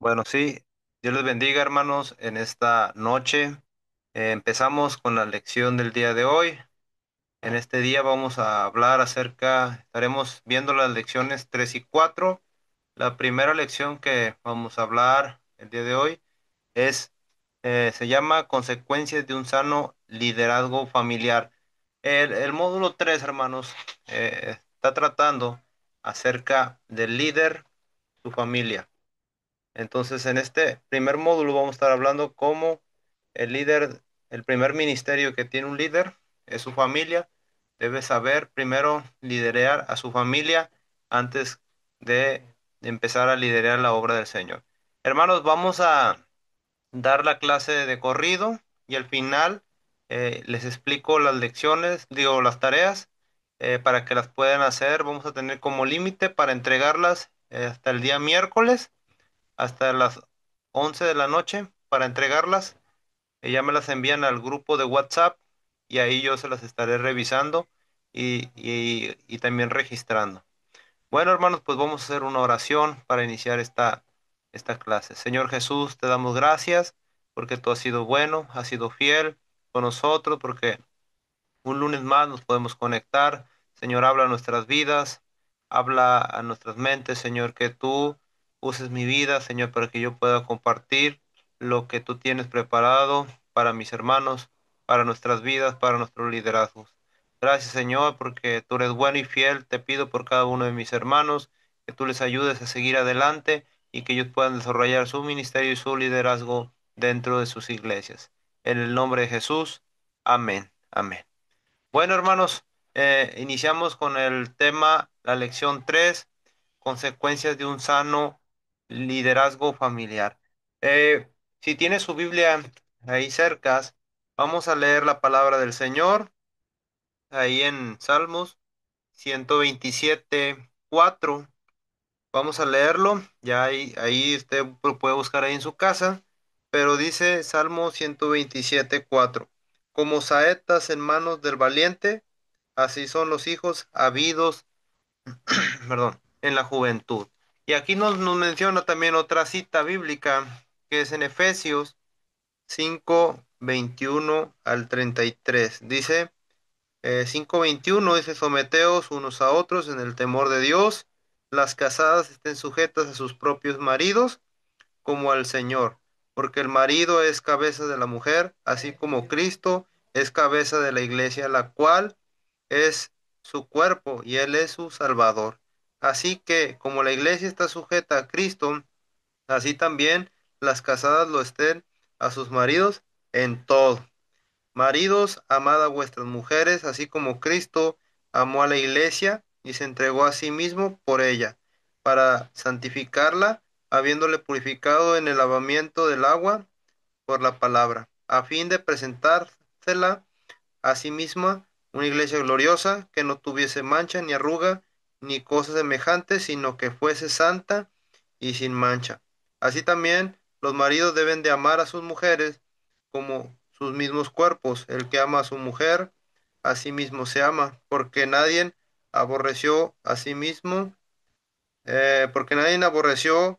Bueno, sí, Dios les bendiga, hermanos, en esta noche. Empezamos con la lección del día de hoy. En este día vamos a hablar estaremos viendo las lecciones 3 y 4. La primera lección que vamos a hablar el día de hoy se llama Consecuencias de un sano liderazgo familiar. El módulo 3, hermanos, está tratando acerca del líder, su familia. Entonces, en este primer módulo vamos a estar hablando cómo el líder, el primer ministerio que tiene un líder es su familia. Debe saber primero liderar a su familia antes de empezar a liderar la obra del Señor. Hermanos, vamos a dar la clase de corrido y al final les explico las lecciones, digo, las tareas para que las puedan hacer. Vamos a tener como límite para entregarlas hasta el día miércoles hasta las 11 de la noche para entregarlas. Ya me las envían al grupo de WhatsApp y ahí yo se las estaré revisando y también registrando. Bueno, hermanos, pues vamos a hacer una oración para iniciar esta clase. Señor Jesús, te damos gracias porque tú has sido bueno, has sido fiel con nosotros, porque un lunes más nos podemos conectar. Señor, habla a nuestras vidas, habla a nuestras mentes, Señor, que tú uses mi vida, Señor, para que yo pueda compartir lo que tú tienes preparado para mis hermanos, para nuestras vidas, para nuestros liderazgos. Gracias, Señor, porque tú eres bueno y fiel. Te pido por cada uno de mis hermanos que tú les ayudes a seguir adelante y que ellos puedan desarrollar su ministerio y su liderazgo dentro de sus iglesias. En el nombre de Jesús, amén. Amén. Bueno, hermanos, iniciamos con el tema, la lección 3, consecuencias de un sano liderazgo familiar. Eh, si tiene su Biblia ahí cerca, vamos a leer la palabra del Señor, ahí en Salmos 127:4. Vamos a leerlo, ya ahí usted lo puede buscar ahí en su casa, pero dice Salmo 127:4. Como saetas en manos del valiente, así son los hijos habidos, perdón, en la juventud. Y aquí nos menciona también otra cita bíblica, que es en Efesios 5:21 al 33. Dice 5:21, dice, someteos unos a otros en el temor de Dios, las casadas estén sujetas a sus propios maridos como al Señor, porque el marido es cabeza de la mujer, así como Cristo es cabeza de la iglesia, la cual es su cuerpo y él es su Salvador. Así que como la iglesia está sujeta a Cristo, así también las casadas lo estén a sus maridos en todo. Maridos, amad a vuestras mujeres, así como Cristo amó a la iglesia y se entregó a sí mismo por ella, para santificarla, habiéndole purificado en el lavamiento del agua por la palabra, a fin de presentársela a sí misma una iglesia gloriosa, que no tuviese mancha ni arruga ni cosa semejante, sino que fuese santa y sin mancha. Así también los maridos deben de amar a sus mujeres como sus mismos cuerpos. El que ama a su mujer, a sí mismo se ama, porque nadie aborreció a sí mismo, porque nadie aborreció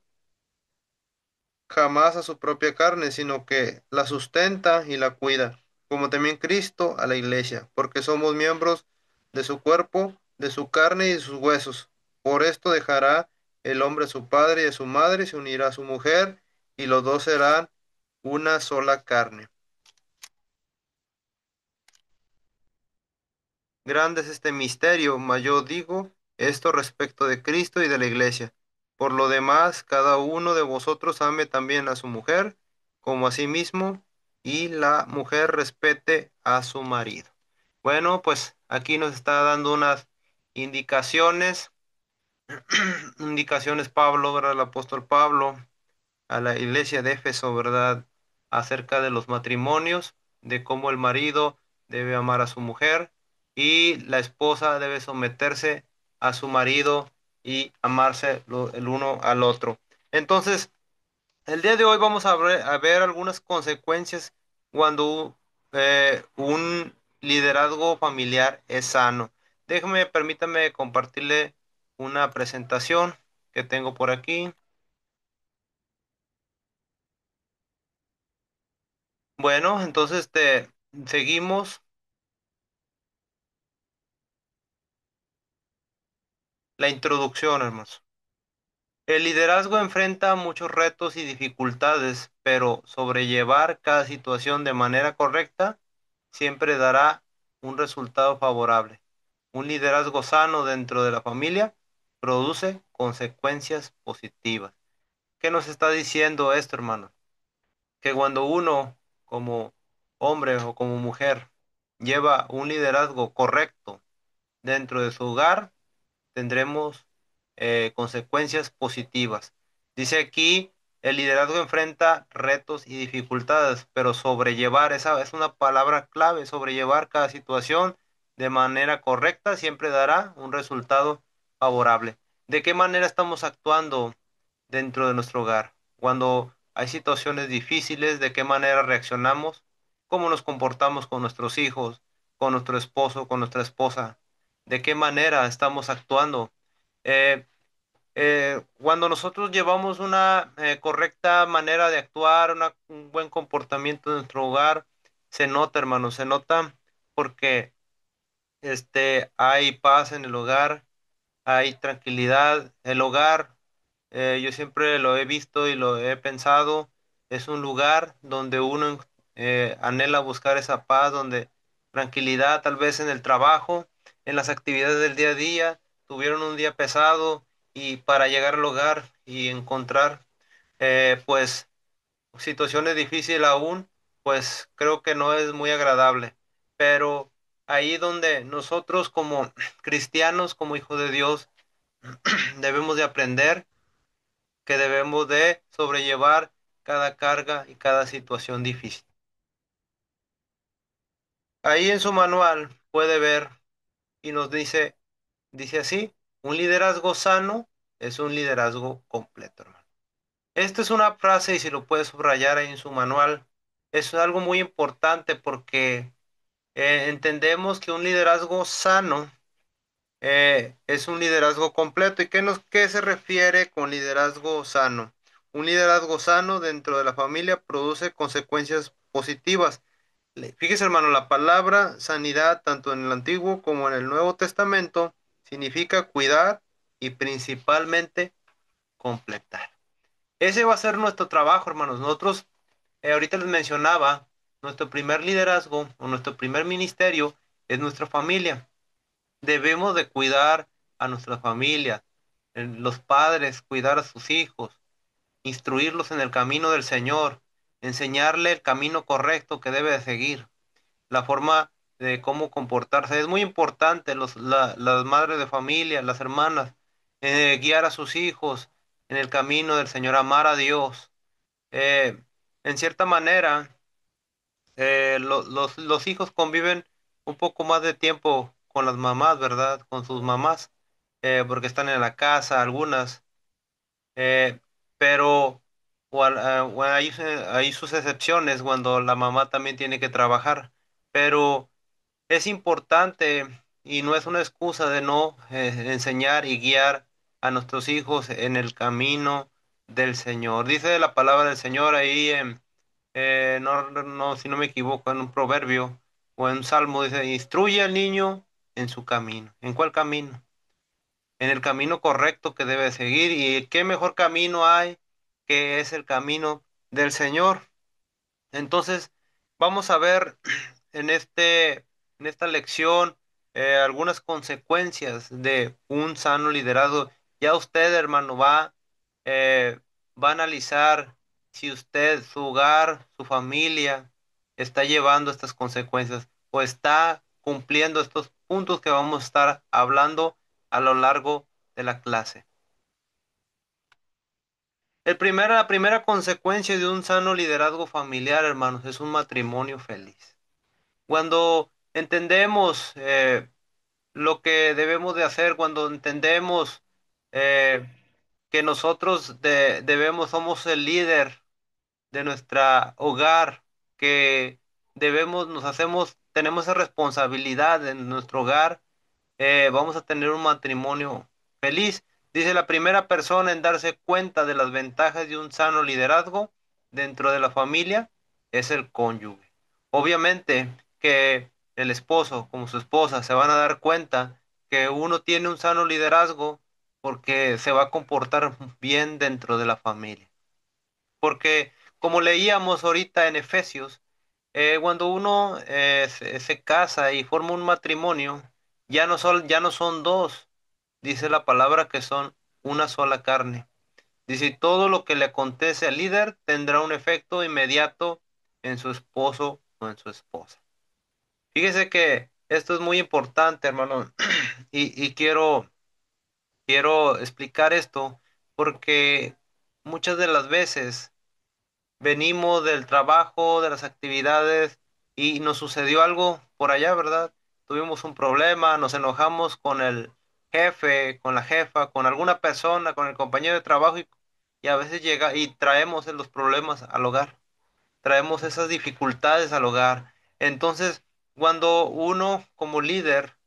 jamás a su propia carne, sino que la sustenta y la cuida, como también Cristo a la iglesia, porque somos miembros de su cuerpo, de su carne y de sus huesos. Por esto dejará el hombre a su padre y a su madre, se unirá a su mujer, y los dos serán una sola carne. Grande es este misterio, mas yo digo esto respecto de Cristo y de la iglesia. Por lo demás, cada uno de vosotros ame también a su mujer como a sí mismo, y la mujer respete a su marido. Bueno, pues aquí nos está dando unas indicaciones, indicaciones Pablo, ¿verdad? El apóstol Pablo a la iglesia de Éfeso, ¿verdad? Acerca de los matrimonios, de cómo el marido debe amar a su mujer y la esposa debe someterse a su marido y amarse el uno al otro. Entonces, el día de hoy vamos a ver algunas consecuencias cuando un liderazgo familiar es sano. Permítame compartirle una presentación que tengo por aquí. Bueno, entonces seguimos la introducción, hermanos. El liderazgo enfrenta muchos retos y dificultades, pero sobrellevar cada situación de manera correcta siempre dará un resultado favorable. Un liderazgo sano dentro de la familia produce consecuencias positivas. ¿Qué nos está diciendo esto, hermano? Que cuando uno, como hombre o como mujer, lleva un liderazgo correcto dentro de su hogar, tendremos consecuencias positivas. Dice aquí, el liderazgo enfrenta retos y dificultades, pero sobrellevar, esa es una palabra clave, sobrellevar cada situación de manera correcta siempre dará un resultado favorable. ¿De qué manera estamos actuando dentro de nuestro hogar? Cuando hay situaciones difíciles, ¿de qué manera reaccionamos? ¿Cómo nos comportamos con nuestros hijos, con nuestro esposo, con nuestra esposa? ¿De qué manera estamos actuando? Eh, Cuando nosotros llevamos una correcta manera de actuar, un buen comportamiento en nuestro hogar, se nota, hermano, se nota porque hay paz en el hogar, hay tranquilidad. El hogar, yo siempre lo he visto y lo he pensado, es un lugar donde uno anhela buscar esa paz, donde tranquilidad, tal vez en el trabajo, en las actividades del día a día, tuvieron un día pesado y para llegar al hogar y encontrar, pues, situaciones difíciles aún, pues creo que no es muy agradable. Pero ahí donde nosotros como cristianos, como hijos de Dios, debemos de aprender que debemos de sobrellevar cada carga y cada situación difícil. Ahí en su manual puede ver y nos dice así, un liderazgo sano es un liderazgo completo, hermano. Esta es una frase y si lo puede subrayar ahí en su manual, es algo muy importante porque entendemos que un liderazgo sano es un liderazgo completo. ¿Y qué se refiere con liderazgo sano? Un liderazgo sano dentro de la familia produce consecuencias positivas. Fíjese, hermano, la palabra sanidad, tanto en el Antiguo como en el Nuevo Testamento, significa cuidar y principalmente completar. Ese va a ser nuestro trabajo, hermanos. Nosotros, ahorita les mencionaba, nuestro primer liderazgo o nuestro primer ministerio es nuestra familia. Debemos de cuidar a nuestra familia, los padres, cuidar a sus hijos, instruirlos en el camino del Señor, enseñarle el camino correcto que debe de seguir, la forma de cómo comportarse. Es muy importante las madres de familia, las hermanas, guiar a sus hijos en el camino del Señor, amar a Dios. Eh, en cierta manera, los hijos conviven un poco más de tiempo con las mamás, ¿verdad? Con sus mamás, porque están en la casa, algunas, eh, pero bueno, hay sus excepciones cuando la mamá también tiene que trabajar, pero es importante y no es una excusa de no enseñar y guiar a nuestros hijos en el camino del Señor. Dice la palabra del Señor ahí en no, si no me equivoco, en un proverbio o en un salmo dice, instruye al niño en su camino. ¿En cuál camino? En el camino correcto que debe seguir. ¿Y qué mejor camino hay que es el camino del Señor? Entonces, vamos a ver en en esta lección algunas consecuencias de un sano liderazgo. Ya usted, hermano, eh, va a analizar si usted, su hogar, su familia, está llevando estas consecuencias o está cumpliendo estos puntos que vamos a estar hablando a lo largo de la clase. La primera consecuencia de un sano liderazgo familiar, hermanos, es un matrimonio feliz. Cuando entendemos lo que debemos de hacer, cuando entendemos eh, que nosotros somos el líder de nuestra hogar, que tenemos esa responsabilidad en nuestro hogar, vamos a tener un matrimonio feliz. Dice la primera persona en darse cuenta de las ventajas de un sano liderazgo dentro de la familia. es el cónyuge. Obviamente que el esposo como su esposa se van a dar cuenta que uno tiene un sano liderazgo porque se va a comportar bien dentro de la familia. Porque como leíamos ahorita en Efesios, cuando uno se casa y forma un matrimonio, ya no son dos, dice la palabra que son una sola carne. Dice, "Y todo lo que le acontece al líder tendrá un efecto inmediato en su esposo o en su esposa". Fíjese que esto es muy importante, hermano, y quiero explicar esto porque muchas de las veces venimos del trabajo, de las actividades y nos sucedió algo por allá, ¿verdad? Tuvimos un problema, nos enojamos con el jefe, con la jefa, con alguna persona, con el compañero de trabajo y a veces llega y traemos los problemas al hogar, traemos esas dificultades al hogar. Entonces, cuando uno como líder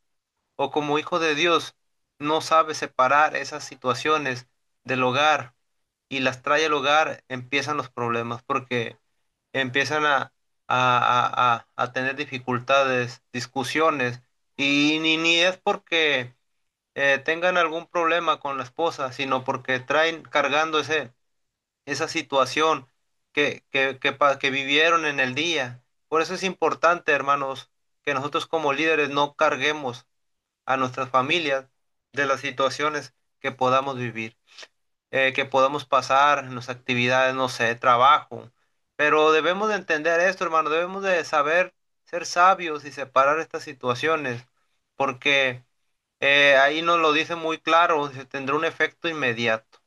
o como hijo de Dios no sabe separar esas situaciones del hogar y las trae al hogar, empiezan los problemas porque empiezan a tener dificultades, discusiones, y ni es porque tengan algún problema con la esposa, sino porque traen cargando esa situación que vivieron en el día. Por eso es importante, hermanos, que nosotros como líderes no carguemos a nuestras familias de las situaciones que podamos vivir, que podamos pasar en nuestras actividades, no sé, trabajo. Pero debemos de entender esto, hermano, debemos de saber ser sabios y separar estas situaciones, porque ahí nos lo dice muy claro, se tendrá un efecto inmediato.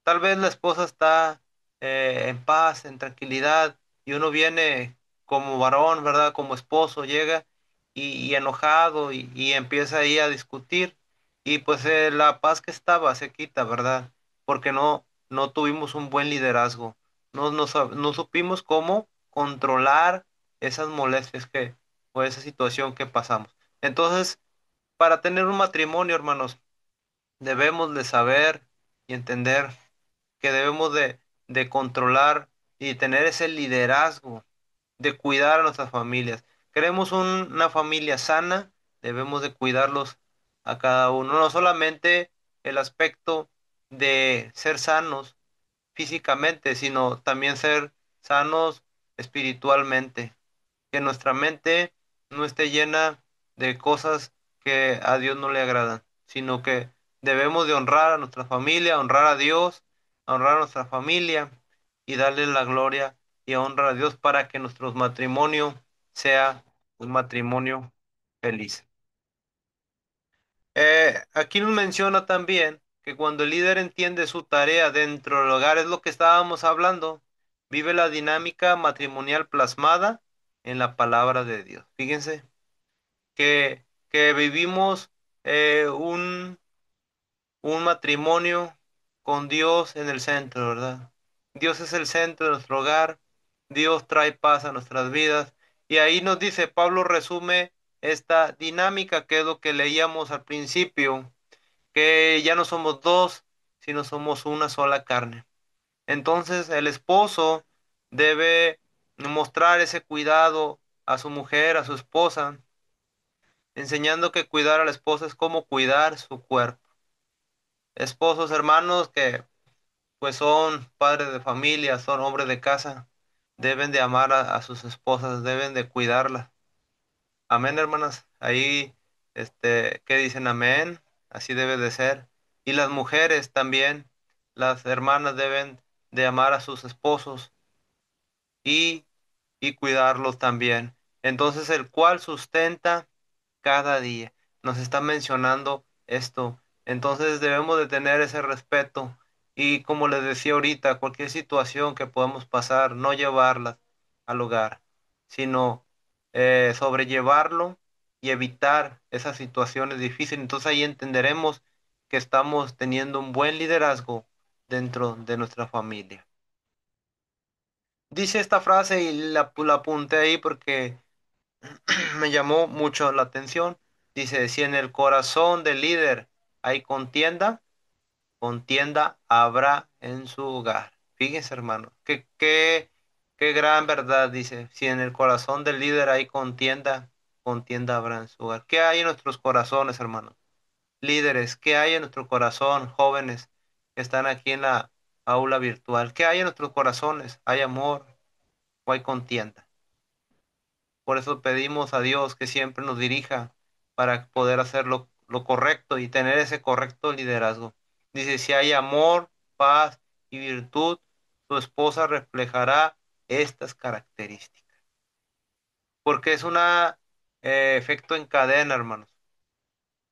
Tal vez la esposa está en paz, en tranquilidad, y uno viene como varón, ¿verdad? Como esposo, llega y enojado y empieza ahí a discutir, y pues la paz que estaba se quita, ¿verdad? Porque no tuvimos un buen liderazgo, no supimos cómo controlar esas molestias o esa situación que pasamos. Entonces, para tener un matrimonio, hermanos, debemos de saber y entender que debemos de controlar y tener ese liderazgo de cuidar a nuestras familias. Queremos una familia sana, debemos de cuidarlos a cada uno, no solamente el aspecto de ser sanos físicamente, sino también ser sanos espiritualmente, que nuestra mente no esté llena de cosas que a Dios no le agradan, sino que debemos de honrar a nuestra familia, honrar a Dios, honrar a nuestra familia y darle la gloria y honra a Dios para que nuestro matrimonio sea un matrimonio feliz. Aquí nos menciona también que cuando el líder entiende su tarea dentro del hogar, es lo que estábamos hablando, vive la dinámica matrimonial plasmada en la palabra de Dios. Fíjense que vivimos un matrimonio con Dios en el centro, ¿verdad? Dios es el centro de nuestro hogar, Dios trae paz a nuestras vidas. Y ahí nos dice, Pablo resume esta dinámica que es lo que leíamos al principio, que ya no somos dos, sino somos una sola carne. Entonces el esposo debe mostrar ese cuidado a su mujer, a su esposa, enseñando que cuidar a la esposa es como cuidar su cuerpo. Esposos, hermanos que pues son padres de familia, son hombres de casa, deben de amar a sus esposas, deben de cuidarlas. Amén, hermanas. Ahí, ¿qué dicen? Amén. Así debe de ser. Y las mujeres también, las hermanas deben de amar a sus esposos y, y cuidarlos también. Entonces, el cual sustenta cada día. Nos está mencionando esto. Entonces debemos de tener ese respeto y como les decía ahorita, cualquier situación que podamos pasar, no llevarla al hogar, sino sobrellevarlo y evitar esas situaciones difíciles. Entonces ahí entenderemos que estamos teniendo un buen liderazgo dentro de nuestra familia. Dice esta frase y la apunté ahí porque me llamó mucho la atención. Dice, si en el corazón del líder hay contienda, contienda habrá en su hogar. Fíjense, hermano, Qué gran verdad, dice. Si en el corazón del líder hay contienda, contienda habrá en su hogar. ¿Qué hay en nuestros corazones, hermanos? Líderes, ¿qué hay en nuestro corazón, jóvenes que están aquí en la aula virtual? ¿Qué hay en nuestros corazones? ¿Hay amor o hay contienda? Por eso pedimos a Dios que siempre nos dirija para poder hacer lo correcto y tener ese correcto liderazgo. Dice, si hay amor, paz y virtud, tu esposa reflejará estas características. Porque es una efecto en cadena, hermanos.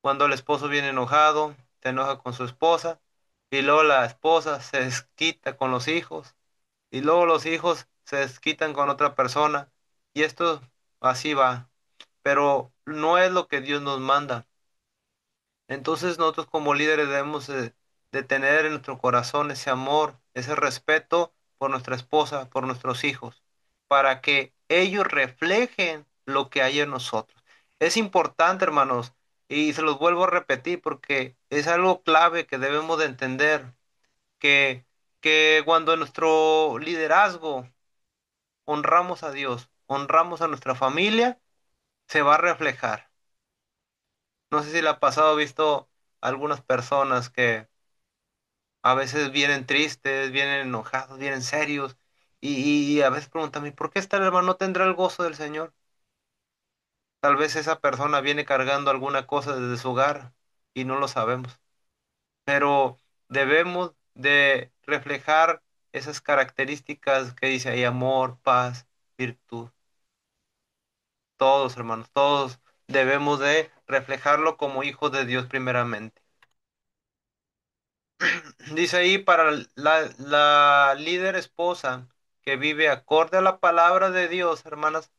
Cuando el esposo viene enojado, se enoja con su esposa, y luego la esposa se desquita con los hijos, y luego los hijos se desquitan con otra persona, y esto así va. Pero no es lo que Dios nos manda. Entonces nosotros como líderes debemos de tener en nuestro corazón ese amor, ese respeto por nuestra esposa, por nuestros hijos, para que ellos reflejen lo que hay en nosotros. Es importante, hermanos, y se los vuelvo a repetir porque es algo clave que debemos de entender, que, que cuando en nuestro liderazgo honramos a Dios, honramos a nuestra familia, se va a reflejar. No sé si le ha pasado, visto algunas personas que a veces vienen tristes, vienen enojados, vienen serios, y a veces preguntan, ¿y por qué está el hermano? ¿No tendrá el gozo del Señor? Tal vez esa persona viene cargando alguna cosa desde su hogar y no lo sabemos, pero debemos de reflejar esas características que dice ahí, amor, paz, virtud. Todos, hermanos, todos debemos de reflejarlo como hijos de Dios primeramente. Dice ahí para la líder esposa que vive acorde a la palabra de Dios, hermanas,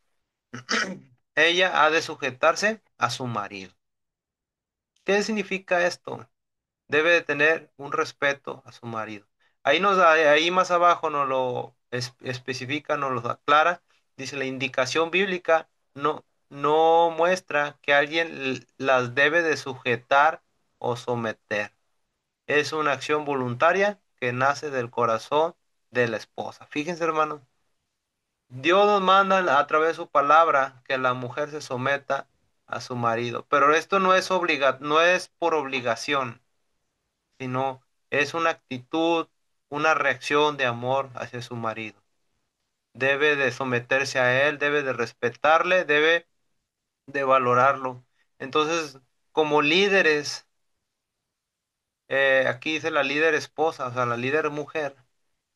ella ha de sujetarse a su marido. ¿Qué significa esto? Debe de tener un respeto a su marido. Ahí más abajo nos lo especifica, nos lo aclara. Dice la indicación bíblica no muestra que alguien las debe de sujetar o someter. Es una acción voluntaria que nace del corazón de la esposa. Fíjense, hermanos, Dios nos manda a través de su palabra que la mujer se someta a su marido, pero esto no es por obligación, sino es una actitud, una reacción de amor hacia su marido. Debe de someterse a él, debe de respetarle, debe de valorarlo. Entonces, como líderes, aquí dice la líder esposa, o sea, la líder mujer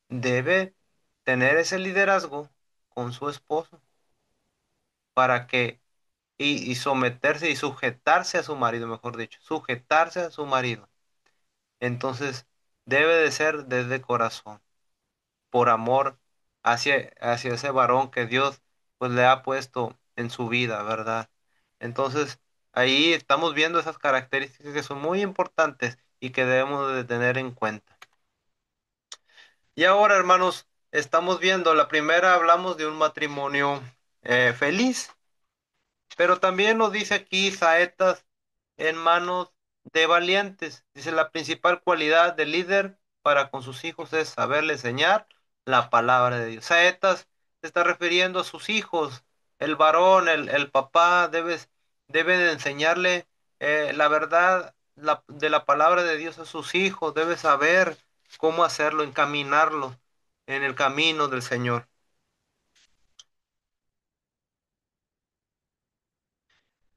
debe tener ese liderazgo con su esposo para que, y someterse y sujetarse a su marido, mejor dicho, sujetarse a su marido. Entonces, debe de ser desde corazón, por amor hacia ese varón que Dios pues le ha puesto en su vida, ¿verdad? Entonces, ahí estamos viendo esas características que son muy importantes y que debemos de tener en cuenta. Y ahora, hermanos, estamos viendo, la primera hablamos de un matrimonio feliz, pero también nos dice aquí saetas en manos de valientes. Dice, la principal cualidad del líder para con sus hijos es saberle enseñar la palabra de Dios. Saetas se está refiriendo a sus hijos. El varón, el papá, debe de enseñarle la verdad de la palabra de Dios a sus hijos. Debe saber cómo hacerlo, encaminarlo en el camino del Señor.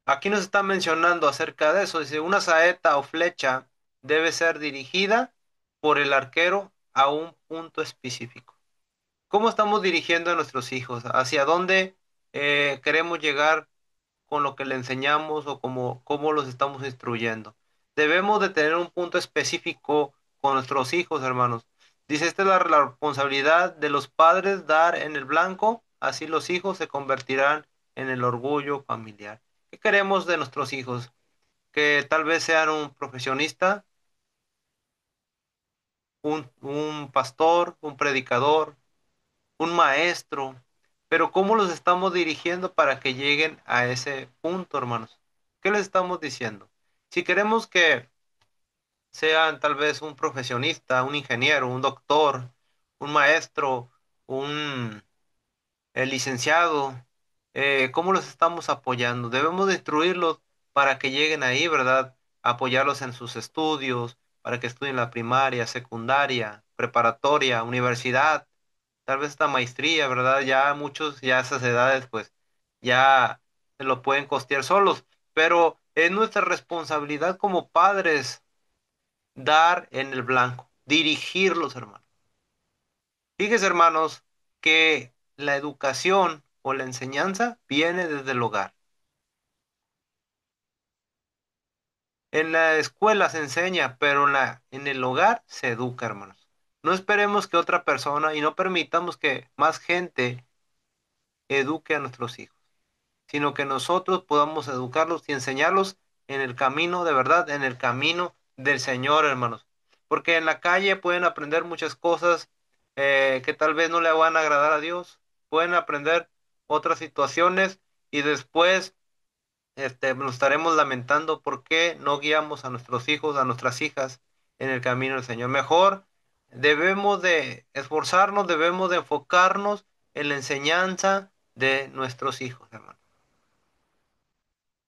Aquí nos está mencionando acerca de eso. Dice, una saeta o flecha debe ser dirigida por el arquero a un punto específico. ¿Cómo estamos dirigiendo a nuestros hijos? ¿Hacia dónde queremos llegar con lo que le enseñamos o cómo los estamos instruyendo? Debemos de tener un punto específico con nuestros hijos, hermanos. Dice, esta es la responsabilidad de los padres dar en el blanco, así los hijos se convertirán en el orgullo familiar. ¿Qué queremos de nuestros hijos? Que tal vez sean un profesionista, un pastor, un predicador, un maestro, pero ¿cómo los estamos dirigiendo para que lleguen a ese punto, hermanos? ¿Qué les estamos diciendo? Si queremos que sean tal vez un profesionista, un ingeniero, un doctor, un maestro, un el licenciado, ¿cómo los estamos apoyando? Debemos de instruirlos para que lleguen ahí, ¿verdad? Apoyarlos en sus estudios, para que estudien la primaria, secundaria, preparatoria, universidad, tal vez esta maestría, ¿verdad? Ya muchos, ya a esas edades, pues ya se lo pueden costear solos, pero es nuestra responsabilidad como padres dar en el blanco, dirigirlos, hermanos. Fíjese, hermanos, que la educación o la enseñanza viene desde el hogar. En la escuela se enseña, pero en el hogar se educa, hermanos. No esperemos que otra persona y no permitamos que más gente eduque a nuestros hijos, sino que nosotros podamos educarlos y enseñarlos en el camino de verdad, en el camino del Señor, hermanos. Porque en la calle pueden aprender muchas cosas que tal vez no le van a agradar a Dios, pueden aprender otras situaciones y después nos estaremos lamentando por qué no guiamos a nuestros hijos, a nuestras hijas en el camino del Señor. Mejor debemos de esforzarnos, debemos de enfocarnos en la enseñanza de nuestros hijos, hermanos,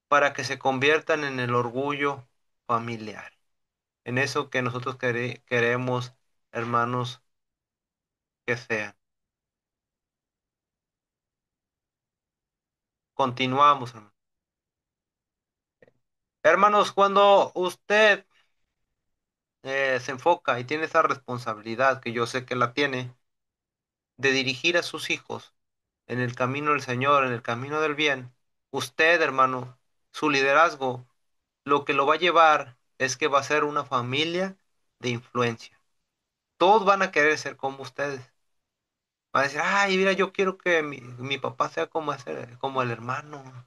para que se conviertan en el orgullo familiar, en eso que nosotros queremos, hermanos, que sean. Continuamos, hermanos. Hermanos, cuando usted se enfoca y tiene esa responsabilidad, que yo sé que la tiene, de dirigir a sus hijos en el camino del Señor, en el camino del bien, usted, hermano, su liderazgo, lo que lo va a llevar es que va a ser una familia de influencia. Todos van a querer ser como ustedes. Va a decir, ay, mira, yo quiero que mi papá sea como, como el hermano.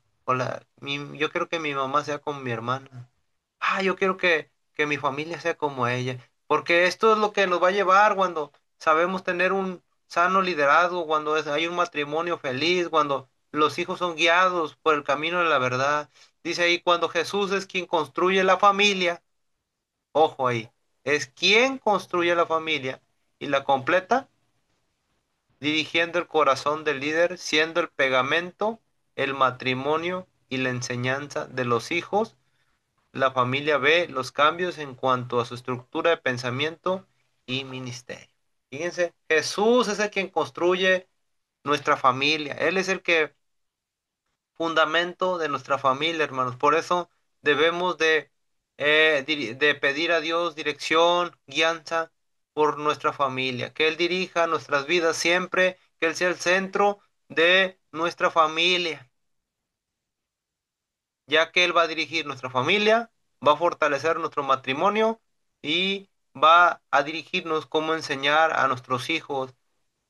Yo quiero que mi mamá sea como mi hermana. Ah, yo quiero que mi familia sea como ella. Porque esto es lo que nos va a llevar cuando sabemos tener un sano liderazgo, cuando hay un matrimonio feliz, cuando los hijos son guiados por el camino de la verdad. Dice ahí, cuando Jesús es quien construye la familia, ojo ahí, es quien construye la familia y la completa dirigiendo el corazón del líder, siendo el pegamento, el matrimonio y la enseñanza de los hijos. La familia ve los cambios en cuanto a su estructura de pensamiento y ministerio. Fíjense, Jesús es el quien construye nuestra familia. Él es el que fundamento de nuestra familia, hermanos. Por eso debemos de pedir a Dios dirección, guianza por nuestra familia, que Él dirija nuestras vidas siempre, que Él sea el centro de nuestra familia, ya que Él va a dirigir nuestra familia, va a fortalecer nuestro matrimonio y va a dirigirnos cómo enseñar a nuestros hijos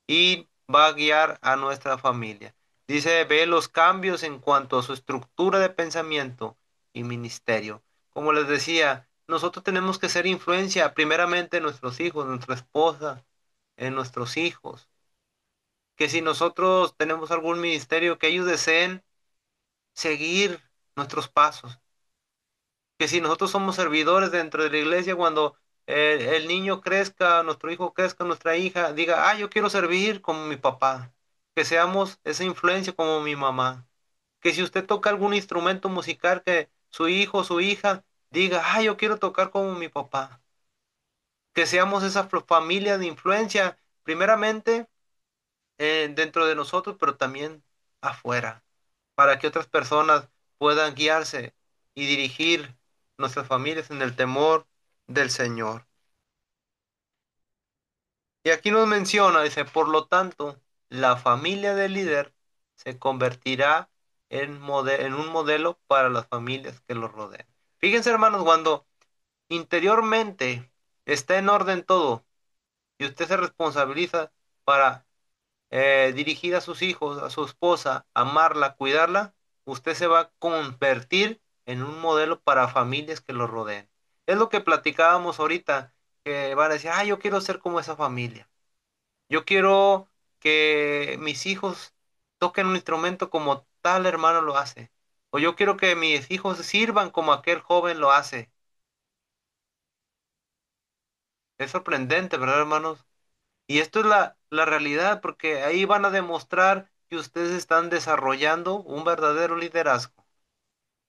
y va a guiar a nuestra familia. Dice, ve los cambios en cuanto a su estructura de pensamiento y ministerio. Como les decía, nosotros tenemos que ser influencia primeramente en nuestros hijos, nuestra esposa, en nuestros hijos. Que si nosotros tenemos algún ministerio, que ellos deseen seguir nuestros pasos. Que si nosotros somos servidores dentro de la iglesia, cuando el niño crezca, nuestro hijo crezca, nuestra hija, diga, ah, yo quiero servir como mi papá, que seamos esa influencia como mi mamá, que si usted toca algún instrumento musical, que su hijo o su hija diga, ah, yo quiero tocar como mi papá, que seamos esa familia de influencia, primeramente dentro de nosotros, pero también afuera, para que otras personas puedan guiarse y dirigir nuestras familias en el temor del Señor. Y aquí nos menciona, dice, por lo tanto, la familia del líder se convertirá en un modelo para las familias que lo rodean. Fíjense, hermanos, cuando interiormente está en orden todo y usted se responsabiliza para dirigir a sus hijos, a su esposa, amarla, cuidarla, usted se va a convertir en un modelo para familias que lo rodeen. Es lo que platicábamos ahorita, que van a decir, ah, yo quiero ser como esa familia. Yo quiero que mis hijos toquen un instrumento como tal hermano lo hace. O yo quiero que mis hijos sirvan como aquel joven lo hace. Es sorprendente, ¿verdad, hermanos? Y esto es la realidad, porque ahí van a demostrar que ustedes están desarrollando un verdadero liderazgo.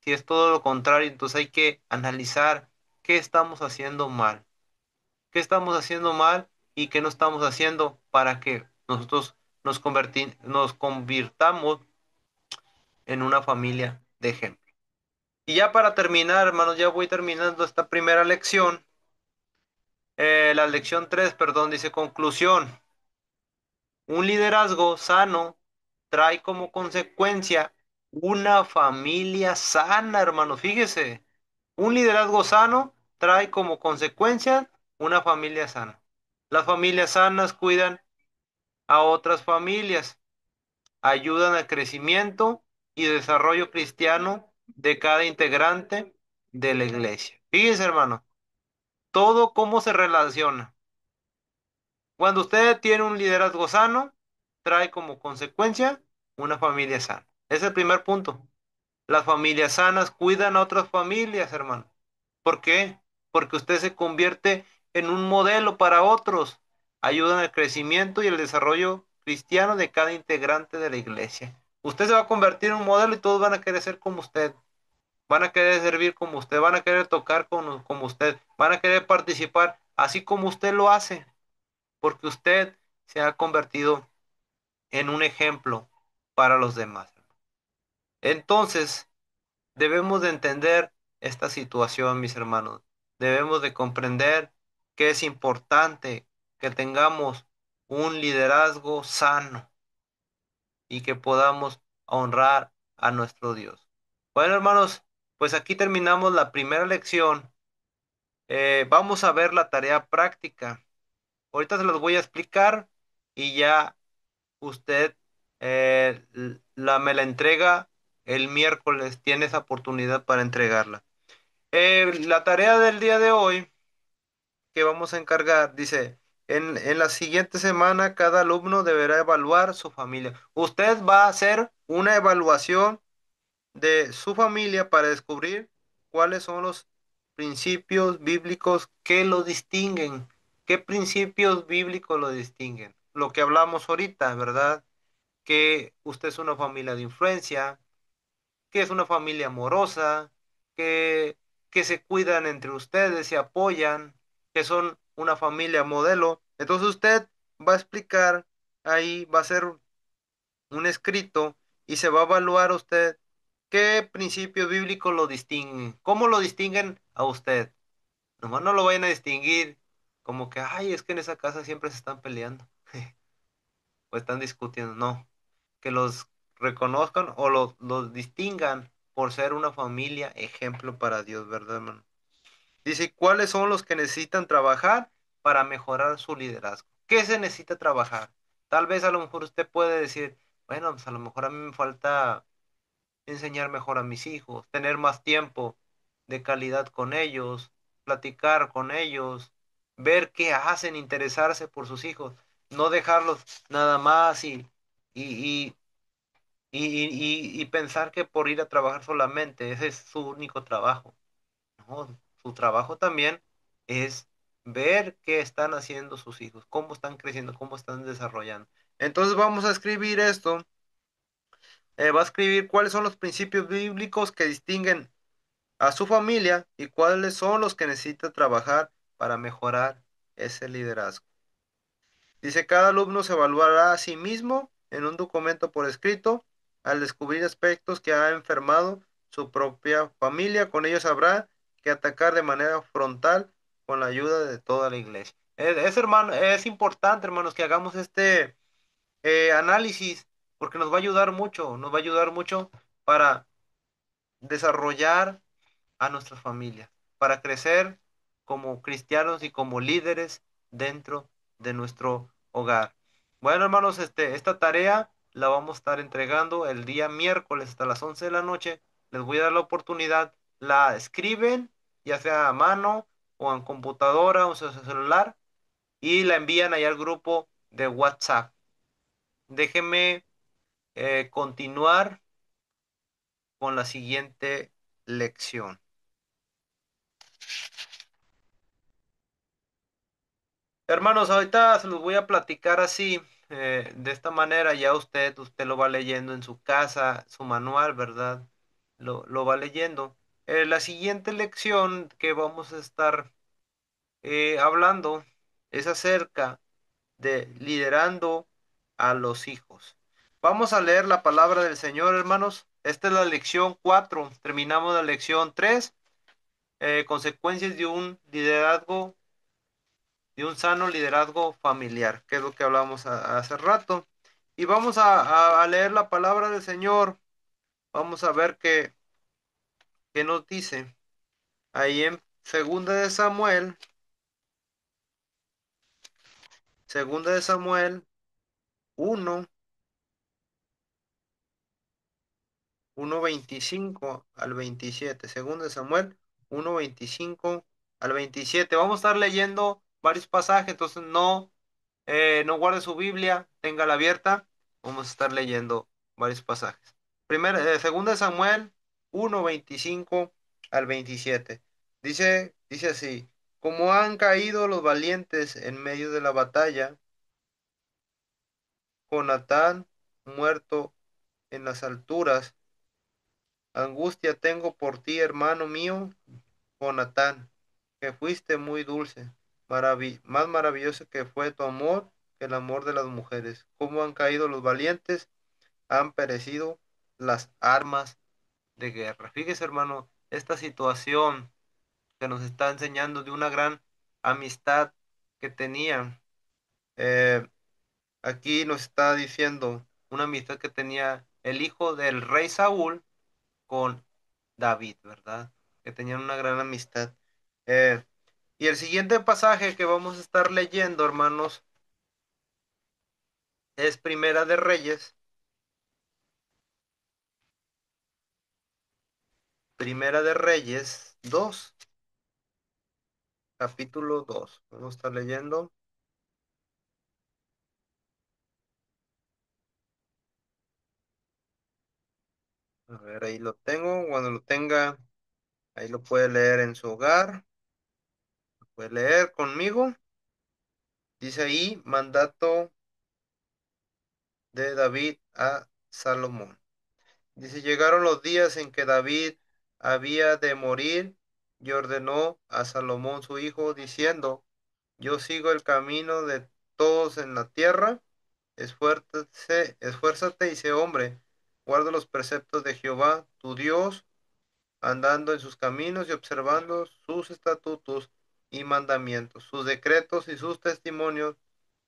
Si es todo lo contrario, entonces hay que analizar qué estamos haciendo mal, qué estamos haciendo mal y qué no estamos haciendo para que nosotros nos convirtamos en una familia de ejemplo. Y ya para terminar, hermanos, ya voy terminando esta primera lección. La lección 3, perdón, dice conclusión. Un liderazgo sano trae como consecuencia una familia sana, hermano. Fíjese, un liderazgo sano trae como consecuencia una familia sana. Las familias sanas cuidan a otras familias, ayudan al crecimiento y desarrollo cristiano de cada integrante de la iglesia. Fíjese, hermano, todo cómo se relaciona. Cuando usted tiene un liderazgo sano, trae como consecuencia una familia sana. Ese es el primer punto. Las familias sanas cuidan a otras familias, hermano. ¿Por qué? Porque usted se convierte en un modelo para otros. Ayudan al crecimiento y el desarrollo cristiano de cada integrante de la iglesia. Usted se va a convertir en un modelo y todos van a querer ser como usted. Van a querer servir como usted, van a querer tocar como usted, van a querer participar así como usted lo hace, porque usted se ha convertido en un ejemplo para los demás. Entonces, debemos de entender esta situación, mis hermanos. Debemos de comprender que es importante que tengamos un liderazgo sano y que podamos honrar a nuestro Dios. Bueno, hermanos, pues aquí terminamos la primera lección. Vamos a ver la tarea práctica. Ahorita se los voy a explicar y ya usted me la entrega el miércoles, tiene esa oportunidad para entregarla. La tarea del día de hoy que vamos a encargar dice, en la siguiente semana cada alumno deberá evaluar su familia. Usted va a hacer una evaluación de su familia para descubrir cuáles son los principios bíblicos que lo distinguen. ¿Qué principios bíblicos lo distinguen? Lo que hablamos ahorita, ¿verdad? Que usted es una familia de influencia, que es una familia amorosa, que, que se cuidan entre ustedes, se apoyan, que son una familia modelo. Entonces usted va a explicar ahí, va a hacer un escrito y se va a evaluar usted qué principios bíblicos lo distinguen, cómo lo distinguen a usted. Nomás no lo vayan a distinguir como que, ay, es que en esa casa siempre se están peleando o están discutiendo. No, que los reconozcan o los distingan por ser una familia ejemplo para Dios, ¿verdad, hermano? Dice, ¿cuáles son los que necesitan trabajar para mejorar su liderazgo? ¿Qué se necesita trabajar? Tal vez a lo mejor usted puede decir, bueno, pues a lo mejor a mí me falta enseñar mejor a mis hijos, tener más tiempo de calidad con ellos, platicar con ellos, ver qué hacen, interesarse por sus hijos, no dejarlos nada más y, y pensar que por ir a trabajar solamente, ese es su único trabajo. No, su trabajo también es ver qué están haciendo sus hijos, cómo están creciendo, cómo están desarrollando. Entonces vamos a escribir esto. Va a escribir cuáles son los principios bíblicos que distinguen a su familia y cuáles son los que necesita trabajar para mejorar ese liderazgo. Dice, cada alumno se evaluará a sí mismo en un documento por escrito al descubrir aspectos que ha enfermado su propia familia. Con ellos habrá que atacar de manera frontal con la ayuda de toda la iglesia. Hermano, es importante, hermanos, que hagamos este análisis porque nos va a ayudar mucho para desarrollar a nuestras familias, para crecer como cristianos y como líderes dentro de nuestro hogar. Bueno, hermanos, esta tarea la vamos a estar entregando el día miércoles hasta las 11 de la noche. Les voy a dar la oportunidad, la escriben, ya sea a mano o en computadora o en su celular, y la envían ahí al grupo de WhatsApp. Déjenme continuar con la siguiente lección. Hermanos, ahorita se los voy a platicar así, De esta manera ya usted lo va leyendo en su casa, su manual, ¿verdad? Lo va leyendo. La siguiente lección que vamos a estar hablando es acerca de liderando a los hijos. Vamos a leer la palabra del Señor, hermanos. Esta es la lección 4. Terminamos la lección 3. Consecuencias de un sano liderazgo familiar, que es lo que hablamos hace rato. Y vamos a leer la palabra del Señor. Vamos a ver qué nos dice. Ahí en segunda de Samuel 1, 1:25 al 27. Segunda de Samuel 1:25 al 27. Vamos a estar leyendo varios pasajes, entonces no guarde su Biblia, téngala abierta. Vamos a estar leyendo varios pasajes. Segunda de Samuel 1:25 al 27. Dice así: como han caído los valientes en medio de la batalla, Jonatán muerto en las alturas. Angustia tengo por ti, hermano mío, Jonatán, que fuiste muy dulce, más maravilloso que fue tu amor que el amor de las mujeres. Cómo han caído los valientes, han perecido las armas de guerra. Fíjese, hermano, esta situación que nos está enseñando de una gran amistad que tenían. Eh, Aquí nos está diciendo una amistad que tenía el hijo del rey Saúl con David, ¿verdad? Que tenían una gran amistad. Eh, y el siguiente pasaje que vamos a estar leyendo, hermanos, es Primera de Reyes 2, capítulo 2. Vamos a estar leyendo. A ver, ahí lo tengo. Cuando lo tenga, ahí lo puede leer en su hogar. Lo puede leer conmigo. Dice ahí, mandato de David a Salomón. Dice, llegaron los días en que David había de morir y ordenó a Salomón su hijo, diciendo, yo sigo el camino de todos en la tierra, esfuérzate y sé hombre, guarda los preceptos de Jehová, tu Dios, andando en sus caminos y observando sus estatutos y mandamientos, sus decretos y sus testimonios,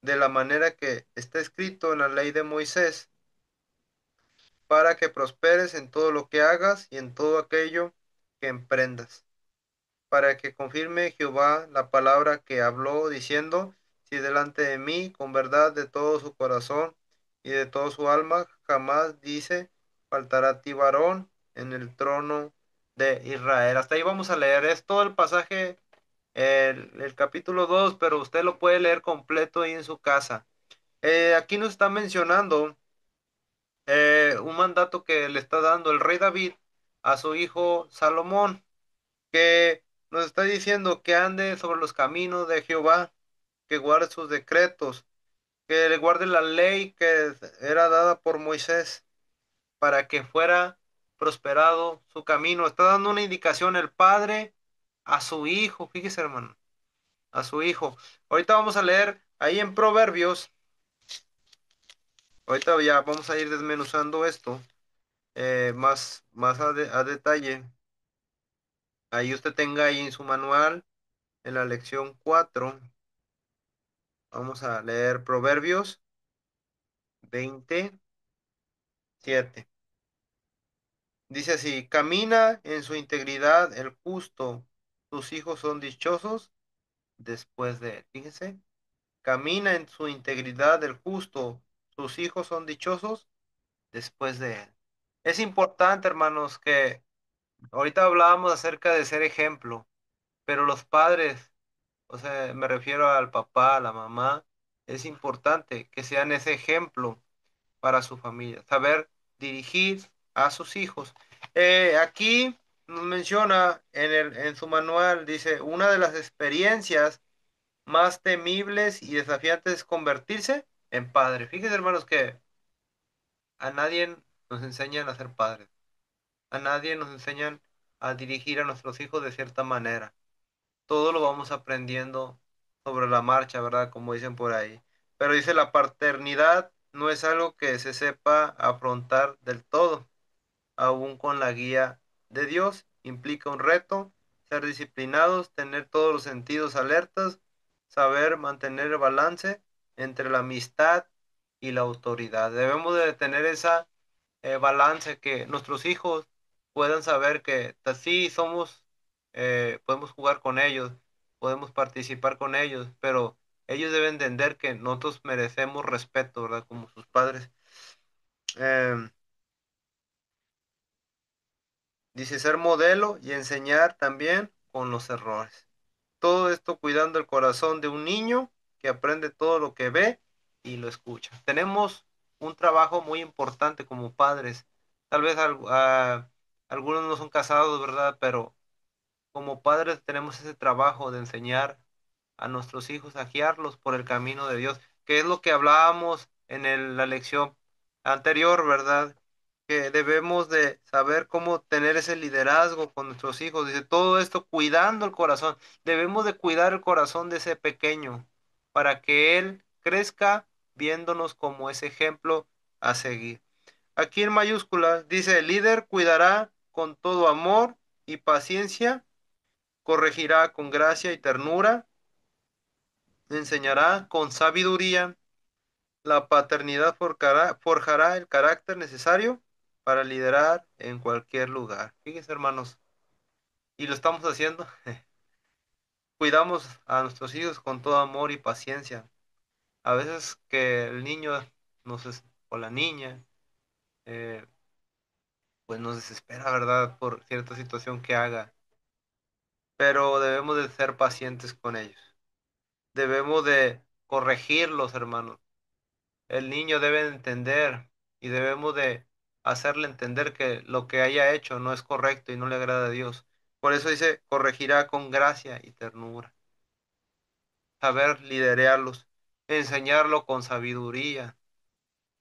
de la manera que está escrito en la ley de Moisés, para que prosperes en todo lo que hagas y en todo aquello que emprendas, para que confirme Jehová la palabra que habló, diciendo, si delante de mí con verdad de todo su corazón y de toda su alma, jamás dice, faltará a ti varón en el trono de Israel. Hasta ahí vamos a leer, es todo el pasaje, el capítulo 2, pero usted lo puede leer completo ahí en su casa. Aquí nos está mencionando un mandato que le está dando el rey David a su hijo Salomón, que nos está diciendo que ande sobre los caminos de Jehová, que guarde sus decretos, que le guarde la ley que era dada por Moisés para que fuera prosperado su camino. Está dando una indicación el padre a su hijo, fíjese, hermano, a su hijo. Ahorita vamos a leer ahí en Proverbios, ahorita ya vamos a ir desmenuzando esto más a detalle. Ahí usted tenga ahí en su manual, en la lección 4, vamos a leer Proverbios 27. Dice así, camina en su integridad el justo, sus hijos son dichosos después de él. Fíjese, camina en su integridad el justo, sus hijos son dichosos después de él. Es importante, hermanos, que ahorita hablábamos acerca de ser ejemplo, pero los padres, o sea, me refiero al papá, a la mamá, es importante que sean ese ejemplo para su familia, saber dirigir a sus hijos. Aquí nos menciona en su manual, dice, una de las experiencias más temibles y desafiantes es convertirse. en padre. Fíjense, hermanos, que a nadie nos enseñan a ser padres. A nadie nos enseñan a dirigir a nuestros hijos de cierta manera. Todo lo vamos aprendiendo sobre la marcha, ¿verdad? Como dicen por ahí. Pero dice, la paternidad no es algo que se sepa afrontar del todo, aún con la guía de Dios. Implica un reto, ser disciplinados, tener todos los sentidos alertas, saber mantener el balance entre la amistad y la autoridad. Debemos de tener esa balance, que nuestros hijos puedan saber que sí somos, podemos jugar con ellos, podemos participar con ellos, pero ellos deben entender que nosotros merecemos respeto, ¿verdad? Como sus padres. Em, Dice ser modelo y enseñar también con los errores. Todo esto cuidando el corazón de un niño que aprende todo lo que ve y lo escucha. Tenemos un trabajo muy importante como padres. Tal vez algunos no son casados, ¿verdad? Pero como padres tenemos ese trabajo de enseñar a nuestros hijos a guiarlos por el camino de Dios, que es lo que hablábamos en la lección anterior, ¿verdad? Que debemos de saber cómo tener ese liderazgo con nuestros hijos. Dice, todo esto cuidando el corazón. Debemos de cuidar el corazón de ese pequeño para que él crezca viéndonos como ese ejemplo a seguir. Aquí en mayúsculas dice, el líder cuidará con todo amor y paciencia, corregirá con gracia y ternura, enseñará con sabiduría. La paternidad forjará el carácter necesario para liderar en cualquier lugar. Fíjense, hermanos, y lo estamos haciendo. Cuidamos a nuestros hijos con todo amor y paciencia. A veces que el niño o la niña, eh, pues nos desespera, ¿verdad? Por cierta situación que haga. Pero debemos de ser pacientes con ellos. Debemos de corregirlos, hermanos. El niño debe entender y debemos de hacerle entender que lo que haya hecho no es correcto y no le agrada a Dios. Por eso dice, corregirá con gracia y ternura. Saber liderarlos, enseñarlo con sabiduría.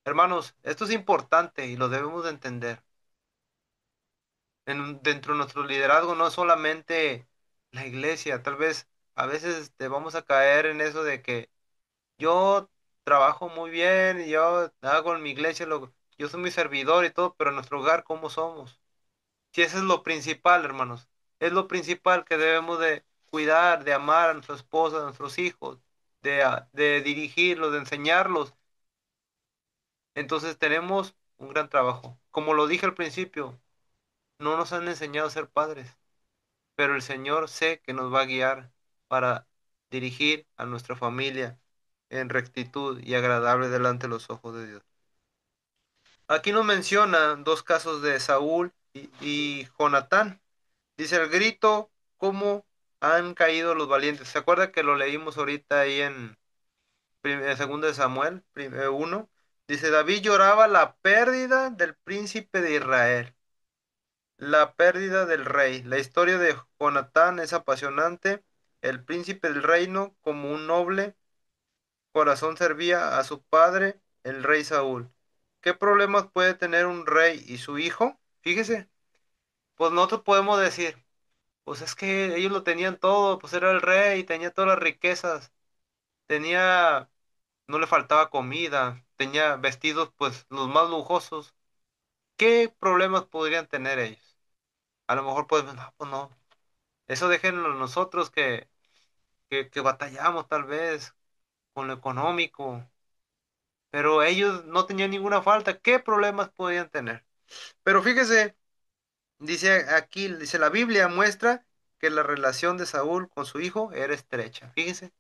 Hermanos, esto es importante y lo debemos de entender. Dentro de nuestro liderazgo no es solamente la iglesia, tal vez a veces te vamos a caer en eso de que yo trabajo muy bien, y yo hago en mi iglesia, yo soy mi servidor y todo, pero en nuestro hogar, ¿cómo somos? Si eso es lo principal, hermanos, es lo principal que debemos de cuidar, de amar a nuestra esposa, a nuestros hijos, de dirigirlos, de enseñarlos. Entonces tenemos un gran trabajo. Como lo dije al principio, no nos han enseñado a ser padres, pero el Señor sé que nos va a guiar para dirigir a nuestra familia en rectitud y agradable delante de los ojos de Dios. Aquí nos menciona dos casos de Saúl y Jonatán. Dice el grito, cómo han caído los valientes. ¿Se acuerda que lo leímos ahorita ahí en 2 de Samuel 1? Dice, David lloraba la pérdida del príncipe de Israel, la pérdida del rey. La historia de Jonatán es apasionante. El príncipe del reino, como un noble corazón, servía a su padre, el rey Saúl. ¿Qué problemas puede tener un rey y su hijo? Fíjese, pues nosotros podemos decir, pues es que ellos lo tenían todo, pues era el rey, tenía todas las riquezas, tenía, no le faltaba comida, tenía vestidos pues los más lujosos. ¿Qué problemas podrían tener ellos? A lo mejor pues, no, pues no. Eso déjenlo nosotros que batallamos tal vez con lo económico, pero ellos no tenían ninguna falta. ¿Qué problemas podían tener? Pero fíjese, dice aquí, dice la Biblia muestra que la relación de Saúl con su hijo era estrecha. Fíjese,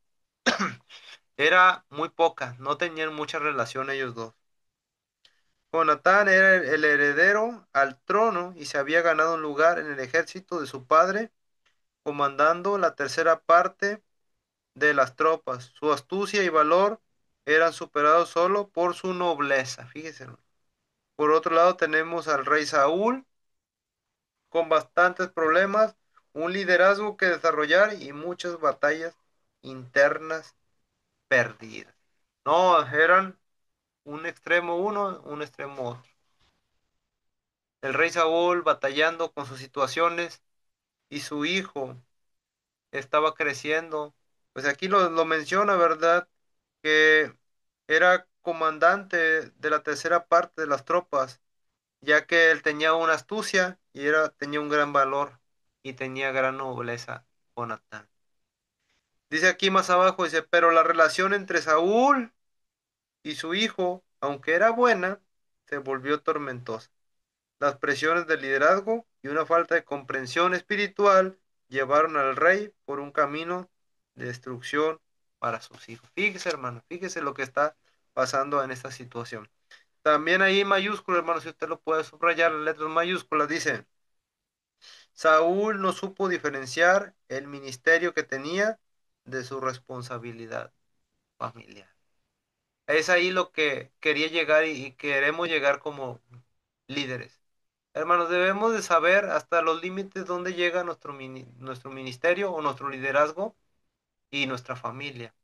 era muy poca, no tenían mucha relación ellos dos. Jonatán era el heredero al trono y se había ganado un lugar en el ejército de su padre, comandando la tercera parte de las tropas. Su astucia y valor eran superados solo por su nobleza. Fíjese, hermano. Por otro lado tenemos al rey Saúl, con bastantes problemas, un liderazgo que desarrollar y muchas batallas internas perdidas. No, eran un extremo uno, un extremo otro. El rey Saúl batallando con sus situaciones y su hijo estaba creciendo. Pues aquí lo menciona, ¿verdad? Que era comandante de la tercera parte de las tropas, ya que él tenía una astucia y tenía un gran valor y tenía gran nobleza, Jonatán. Dice aquí más abajo, dice, pero la relación entre Saúl y su hijo, aunque era buena, se volvió tormentosa. Las presiones del liderazgo y una falta de comprensión espiritual llevaron al rey por un camino de destrucción para sus hijos. Fíjese, hermano, fíjese lo que está pasando en esta situación. También ahí en mayúsculas, hermano, si usted lo puede subrayar, las letras mayúsculas, dice, Saúl no supo diferenciar el ministerio que tenía de su responsabilidad familiar. Es ahí lo que quería llegar y queremos llegar como líderes. Hermanos, debemos de saber hasta los límites donde llega nuestro ministerio o nuestro liderazgo y nuestra familia.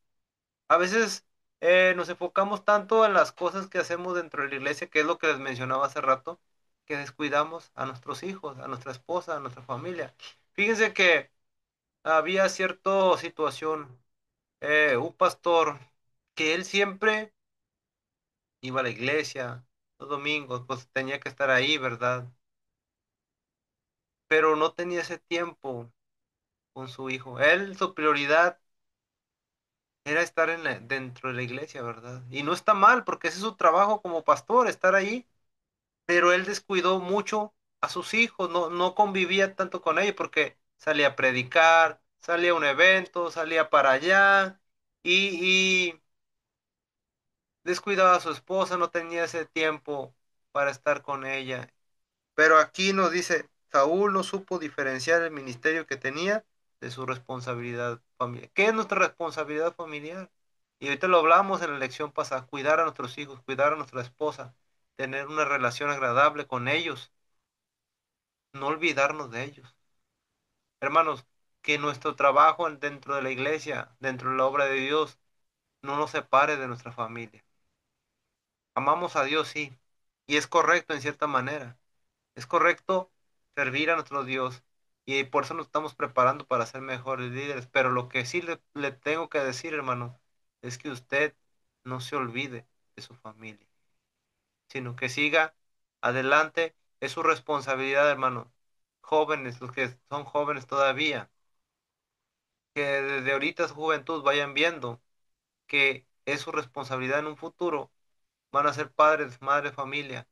A veces nos enfocamos tanto en las cosas que hacemos dentro de la iglesia, que es lo que les mencionaba hace rato, que descuidamos a nuestros hijos, a nuestra esposa, a nuestra familia. Fíjense que había cierta situación, un pastor que él siempre iba a la iglesia los domingos, pues tenía que estar ahí, ¿verdad? Pero no tenía ese tiempo con su hijo. Él, su prioridad era estar dentro de la iglesia, ¿verdad? Y no está mal, porque ese es su trabajo como pastor, estar ahí, pero él descuidó mucho a sus hijos, no convivía tanto con ellos, porque salía a predicar, salía a un evento, salía para allá, y descuidaba a su esposa, no tenía ese tiempo para estar con ella. Pero aquí nos dice, Saúl no supo diferenciar el ministerio que tenía de su responsabilidad familiar. ¿Qué es nuestra responsabilidad familiar? Y ahorita lo hablamos en la lección pasada, cuidar a nuestros hijos, cuidar a nuestra esposa, tener una relación agradable con ellos, no olvidarnos de ellos. Hermanos, que nuestro trabajo dentro de la iglesia, dentro de la obra de Dios, no nos separe de nuestra familia. Amamos a Dios, sí, y es correcto en cierta manera. Es correcto servir a nuestro Dios y por eso nos estamos preparando para ser mejores líderes. Pero lo que sí le tengo que decir, hermano, es que usted no se olvide de su familia, sino que siga adelante. Es su responsabilidad, hermano. Jóvenes, los que son jóvenes todavía, que desde ahorita su juventud vayan viendo que es su responsabilidad en un futuro. Van a ser padres, madres, familia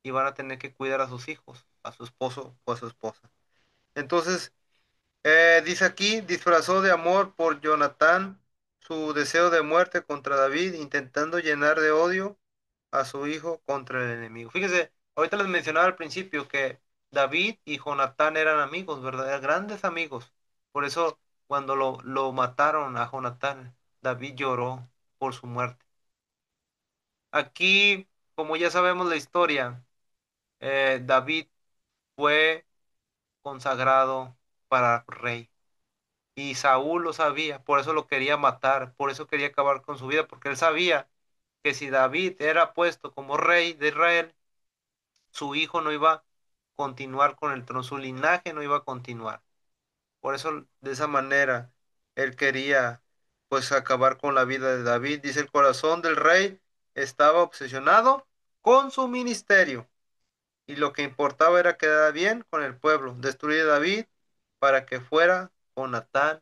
y van a tener que cuidar a sus hijos, a su esposo o a su esposa. Entonces, dice aquí, disfrazó de amor por Jonatán su deseo de muerte contra David, intentando llenar de odio a su hijo contra el enemigo. Fíjese, ahorita les mencionaba al principio que David y Jonatán eran amigos, ¿verdad? Eran grandes amigos. Por eso, cuando lo mataron a Jonatán, David lloró por su muerte. Aquí, como ya sabemos la historia, David fue consagrado para rey. Y Saúl lo sabía, por eso lo quería matar, por eso quería acabar con su vida, porque él sabía que si David era puesto como rey de Israel, su hijo no iba a continuar con el trono, su linaje no iba a continuar. Por eso, de esa manera, él quería pues acabar con la vida de David. Dice, el corazón del rey estaba obsesionado con su ministerio y lo que importaba era quedar bien con el pueblo, destruir a David para que fuera Jonatán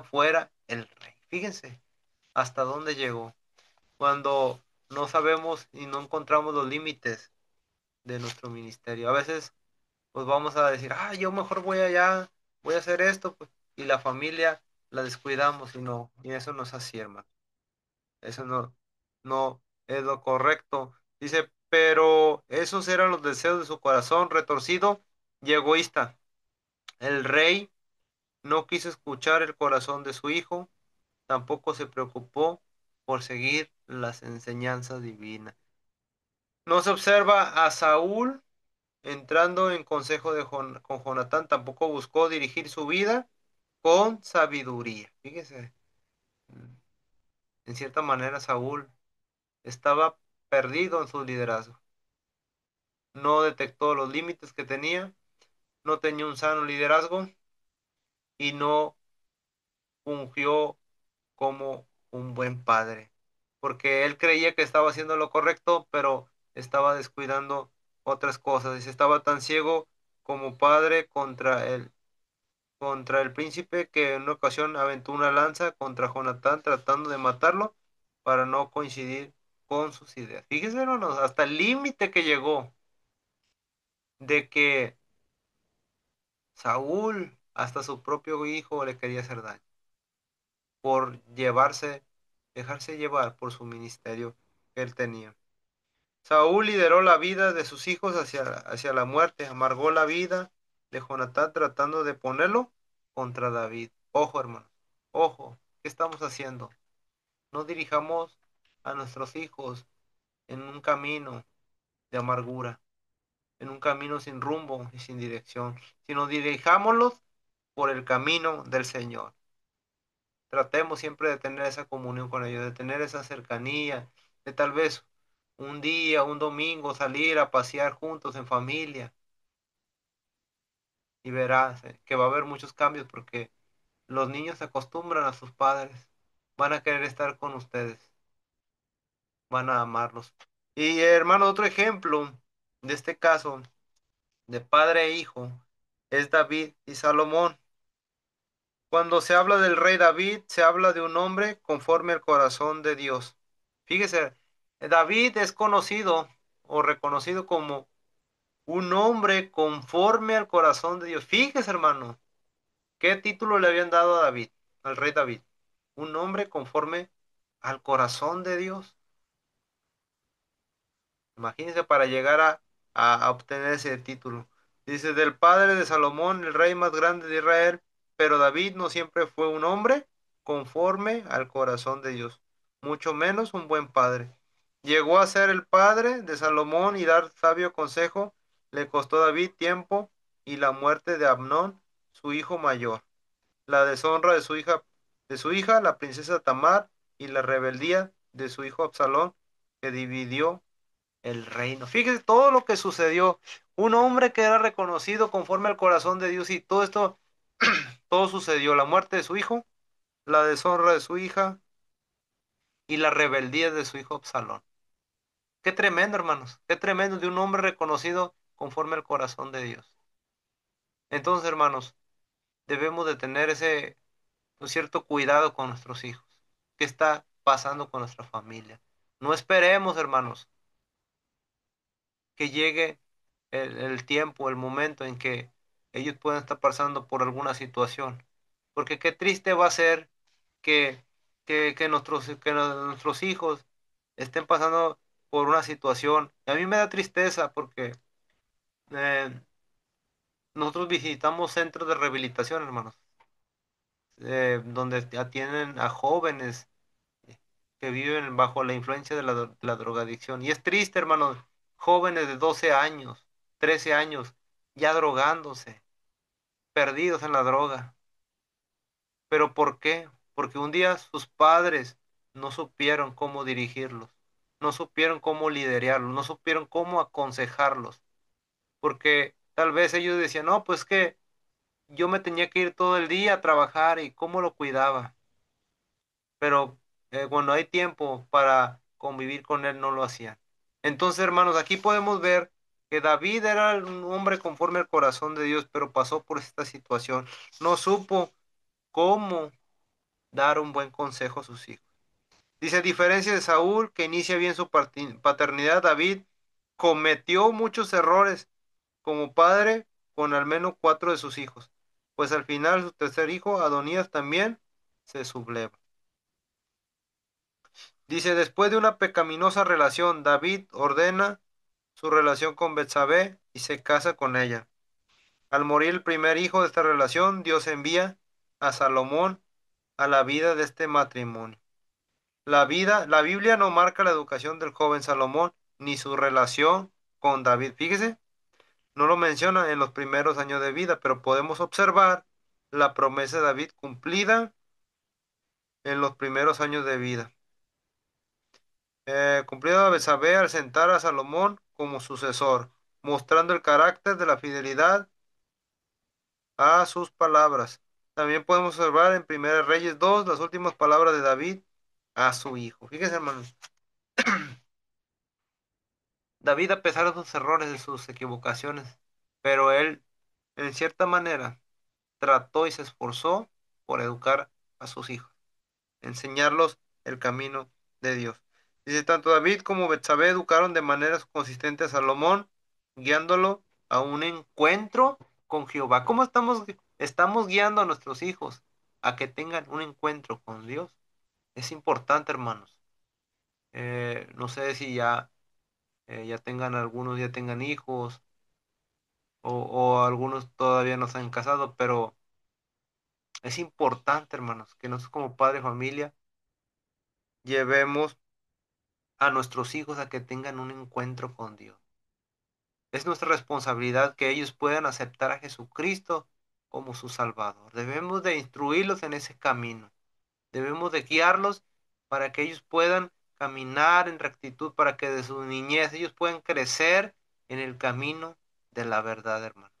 fuera el rey. Fíjense hasta dónde llegó. Cuando no sabemos y no encontramos los límites de nuestro ministerio. A veces pues vamos a decir, ah, yo mejor voy allá, voy a hacer esto, pues, y la familia la descuidamos y no, y eso no es así, hermano. Eso no es lo correcto. Dice, pero esos eran los deseos de su corazón retorcido y egoísta. El rey no quiso escuchar el corazón de su hijo, tampoco se preocupó por seguir las enseñanzas divinas. No se observa a Saúl entrando en consejo con Jonatán, tampoco buscó dirigir su vida con sabiduría. Fíjese, en cierta manera Saúl estaba perdido en su liderazgo. No detectó los límites que tenía, no tenía un sano liderazgo y no fungió como un buen padre, porque él creía que estaba haciendo lo correcto, pero estaba descuidando otras cosas y se estaba tan ciego como padre contra el príncipe que en una ocasión aventó una lanza contra Jonatán tratando de matarlo para no coincidir con sus ideas. Fíjense, hermanos, hasta el límite que llegó de que Saúl, hasta su propio hijo, le quería hacer daño por dejarse llevar por su ministerio que él tenía. Saúl lideró la vida de sus hijos hacia la muerte, amargó la vida de Jonatán tratando de ponerlo contra David. Ojo, hermano, ojo, ¿qué estamos haciendo? No dirijamos a nuestros hijos en un camino de amargura, en un camino sin rumbo y sin dirección, sino dirijámoslos por el camino del Señor. Tratemos siempre de tener esa comunión con ellos, de tener esa cercanía, de tal vez un día, un domingo, salir a pasear juntos en familia y verás que va a haber muchos cambios porque los niños se acostumbran a sus padres, van a querer estar con ustedes, van a amarlos. Y hermano, otro ejemplo de este caso de padre e hijo es David y Salomón. Cuando se habla del rey David, se habla de un hombre conforme al corazón de Dios. Fíjese, David es conocido o reconocido como un hombre conforme al corazón de Dios. Fíjese, hermano, ¿qué título le habían dado a David, al rey David? Un hombre conforme al corazón de Dios. Imagínense para llegar a obtener ese título. Dice, del padre de Salomón, el rey más grande de Israel, pero David no siempre fue un hombre conforme al corazón de Dios, mucho menos un buen padre. Llegó a ser el padre de Salomón y dar sabio consejo, le costó a David tiempo y la muerte de Amnón, su hijo mayor, la deshonra de su hija, la princesa Tamar, y la rebeldía de su hijo Absalón, que dividió el reino. Fíjese todo lo que sucedió. Un hombre que era reconocido conforme al corazón de Dios y todo esto, todo sucedió. La muerte de su hijo, la deshonra de su hija y la rebeldía de su hijo Absalón. Qué tremendo, hermanos. Qué tremendo de un hombre reconocido conforme al corazón de Dios. Entonces, hermanos, debemos de tener ese un cierto cuidado con nuestros hijos. ¿Qué está pasando con nuestra familia? No esperemos, hermanos, que llegue el tiempo, el momento en que ellos puedan estar pasando por alguna situación. Porque qué triste va a ser que, nuestros hijos estén pasando por una situación. Y a mí me da tristeza porque eh, nosotros visitamos centros de rehabilitación, hermanos, donde atienden a jóvenes que viven bajo la influencia de la drogadicción. Y es triste, hermanos, jóvenes de 12 años, 13 años, ya drogándose, perdidos en la droga. ¿Pero por qué? Porque un día sus padres no supieron cómo dirigirlos, no supieron cómo liderarlos, no supieron cómo aconsejarlos. Porque tal vez ellos decían, no, pues que yo me tenía que ir todo el día a trabajar y cómo lo cuidaba. Pero cuando hay tiempo para convivir con él, no lo hacían. Entonces, hermanos, aquí podemos ver que David era un hombre conforme al corazón de Dios, pero pasó por esta situación. No supo cómo dar un buen consejo a sus hijos. Dice, a diferencia de Saúl, que inicia bien su paternidad, David cometió muchos errores como padre con al menos 4 de sus hijos, pues al final su tercer hijo, Adonías, también se subleva. Dice, después de una pecaminosa relación, David ordena su relación con Betsabé y se casa con ella. Al morir el primer hijo de esta relación, Dios envía a Salomón a la vida de este matrimonio. La Biblia no marca la educación del joven Salomón ni su relación con David. Fíjese, no lo menciona en los primeros años de vida, pero podemos observar la promesa de David cumplida en los primeros años de vida. Cumplido a Betsabé al sentar a Salomón como sucesor, mostrando el carácter de la fidelidad a sus palabras. También podemos observar en 1 Reyes 2 las últimas palabras de David a su hijo. Fíjense, hermanos, David, a pesar de sus errores, de sus equivocaciones, pero él, en cierta manera, trató y se esforzó por educar a sus hijos, enseñarlos el camino de Dios. Dice, tanto David como Betsabé educaron de manera consistente a Salomón, guiándolo a un encuentro con Jehová. ¿Cómo estamos guiando a nuestros hijos a que tengan un encuentro con Dios? Es importante, hermanos. No sé si ya tengan algunos, ya tengan hijos o algunos todavía no se han casado, pero es importante, hermanos, que nosotros como padre de familia llevemos a nuestros hijos a que tengan un encuentro con Dios. Es nuestra responsabilidad que ellos puedan aceptar a Jesucristo como su Salvador. Debemos de instruirlos en ese camino. Debemos de guiarlos para que ellos puedan caminar en rectitud, para que de su niñez ellos puedan crecer en el camino de la verdad, hermano.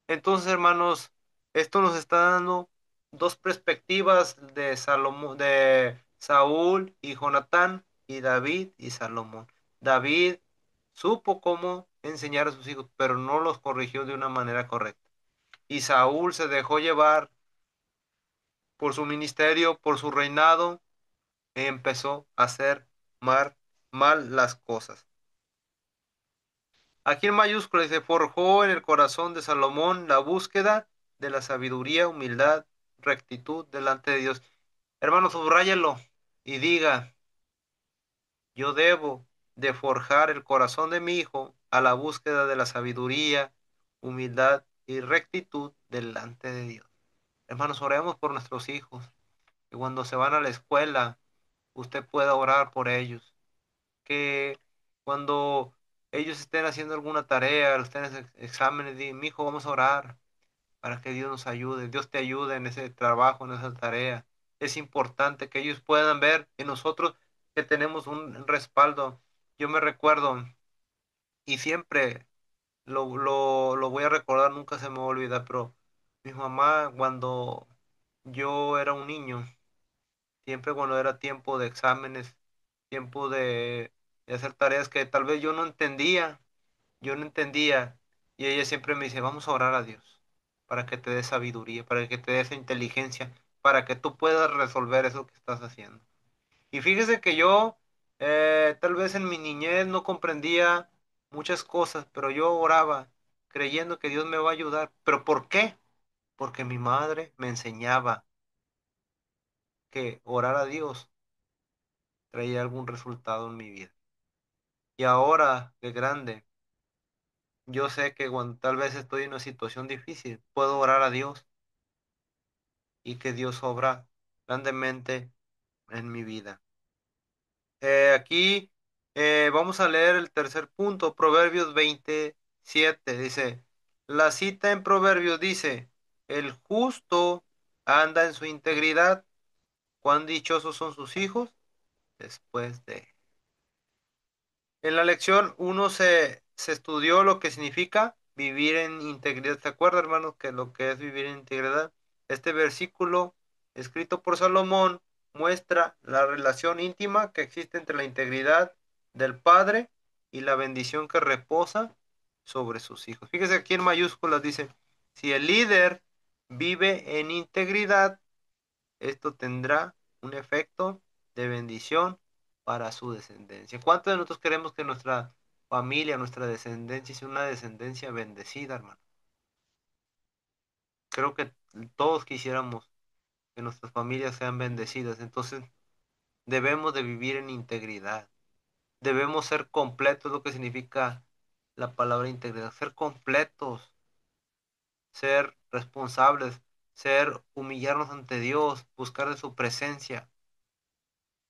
Entonces, hermanos, esto nos está dando dos perspectivas de Salomón, de Saúl y Jonatán, y David y Salomón. David supo cómo enseñar a sus hijos, pero no los corrigió de una manera correcta. Y Saúl se dejó llevar por su ministerio, por su reinado, e empezó a hacer mal las cosas. Aquí en mayúsculas dice, forjó en el corazón de Salomón la búsqueda de la sabiduría, humildad, rectitud delante de Dios. Hermano, subráyalo y diga, yo debo de forjar el corazón de mi hijo a la búsqueda de la sabiduría, humildad y rectitud delante de Dios. Hermanos, oremos por nuestros hijos, que cuando se van a la escuela, usted pueda orar por ellos, que cuando ellos estén haciendo alguna tarea, estén en exámenes, mi hijo, vamos a orar para que Dios nos ayude, Dios te ayude en ese trabajo, en esa tarea. Es importante que ellos puedan ver en nosotros que tenemos un respaldo. Yo me recuerdo y siempre lo voy a recordar, nunca se me va a olvidar, pero mi mamá cuando yo era un niño, siempre cuando era tiempo de exámenes, tiempo de hacer tareas que tal vez yo no entendía, y ella siempre me dice, vamos a orar a Dios para que te dé sabiduría, para que te dé esa inteligencia, para que tú puedas resolver eso que estás haciendo. Y fíjese que yo tal vez en mi niñez no comprendía muchas cosas, pero yo oraba creyendo que Dios me va a ayudar. ¿Pero por qué? Porque mi madre me enseñaba que orar a Dios traía algún resultado en mi vida. Y ahora, de grande, yo sé que cuando tal vez estoy en una situación difícil, puedo orar a Dios y que Dios obra grandemente en mi vida. Aquí vamos a leer el tercer punto, Proverbios 27. Dice, la cita en Proverbios dice, el justo anda en su integridad, cuán dichosos son sus hijos después de él. En la lección uno se estudió lo que significa vivir en integridad. ¿Se acuerda, hermanos, que lo que es vivir en integridad? Este versículo, escrito por Salomón, muestra la relación íntima que existe entre la integridad del padre y la bendición que reposa sobre sus hijos. Fíjese aquí en mayúsculas dice, si el líder vive en integridad, esto tendrá un efecto de bendición para su descendencia. ¿Cuántos de nosotros queremos que nuestra familia, nuestra descendencia sea una descendencia bendecida, hermano? Creo que todos quisiéramos que nuestras familias sean bendecidas. Entonces, debemos de vivir en integridad. Debemos ser completos, lo que significa la palabra integridad. Ser completos, ser responsables, ser humillarnos ante Dios, buscar de su presencia.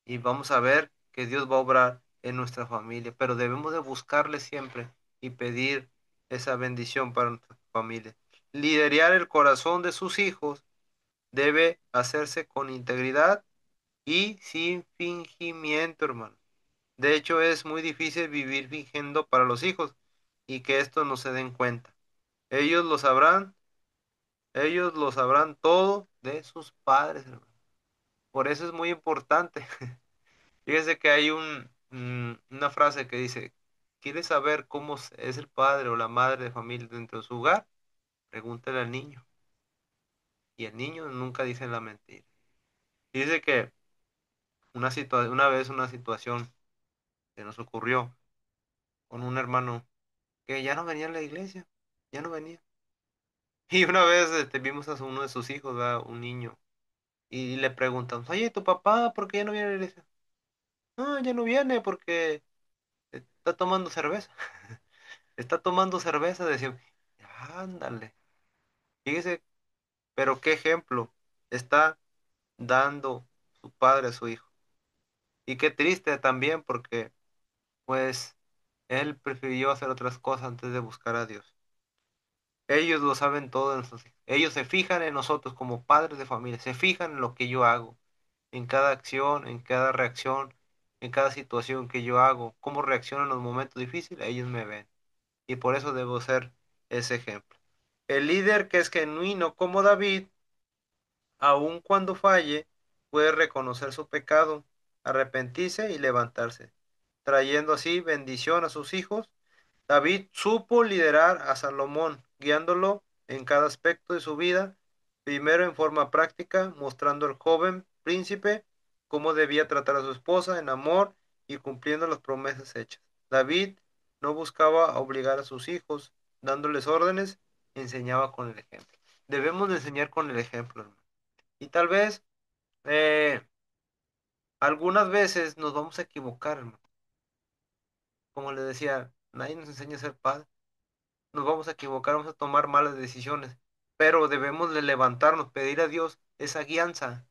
Y vamos a ver que Dios va a obrar en nuestra familia, pero debemos de buscarle siempre y pedir esa bendición para nuestra familia. Liderar el corazón de sus hijos debe hacerse con integridad y sin fingimiento, hermano. De hecho, es muy difícil vivir fingiendo para los hijos y que esto no se den cuenta. Ellos lo sabrán, ellos lo sabrán todo de sus padres, hermano. Por eso es muy importante. Fíjese que hay una frase que dice, ¿quieres saber cómo es el padre o la madre de familia dentro de su hogar? Pregúntale al niño. Y el niño nunca dice la mentira. Dice que una vez una situación que nos ocurrió con un hermano que ya no venía a la iglesia, ya no venía. Y una vez vimos a uno de sus hijos, ¿verdad? Un niño, y le preguntamos, oye, ¿tu papá por qué ya no viene a la iglesia? No, ya no viene porque está tomando cerveza. Está tomando cerveza, decimos, ándale. Fíjese, pero qué ejemplo está dando su padre a su hijo. Y qué triste también porque, pues, él prefirió hacer otras cosas antes de buscar a Dios. Ellos lo saben todo de nosotros. Ellos se fijan en nosotros como padres de familia, se fijan en lo que yo hago, en cada acción, en cada reacción, en cada situación que yo hago, cómo reacciono en los momentos difíciles, ellos me ven. Y por eso debo ser ese ejemplo. El líder que es genuino como David, aun cuando falle, puede reconocer su pecado, arrepentirse y levantarse, trayendo así bendición a sus hijos. David supo liderar a Salomón, guiándolo en cada aspecto de su vida, primero en forma práctica, mostrando al joven príncipe cómo debía tratar a su esposa en amor y cumpliendo las promesas hechas. David no buscaba obligar a sus hijos, dándoles órdenes, enseñaba con el ejemplo. Debemos de enseñar con el ejemplo, hermano. Y tal vez eh, algunas veces nos vamos a equivocar, hermano. Como le decía, nadie nos enseña a ser padre. Nos vamos a equivocar, vamos a tomar malas decisiones, pero debemos de levantarnos, pedir a Dios esa guianza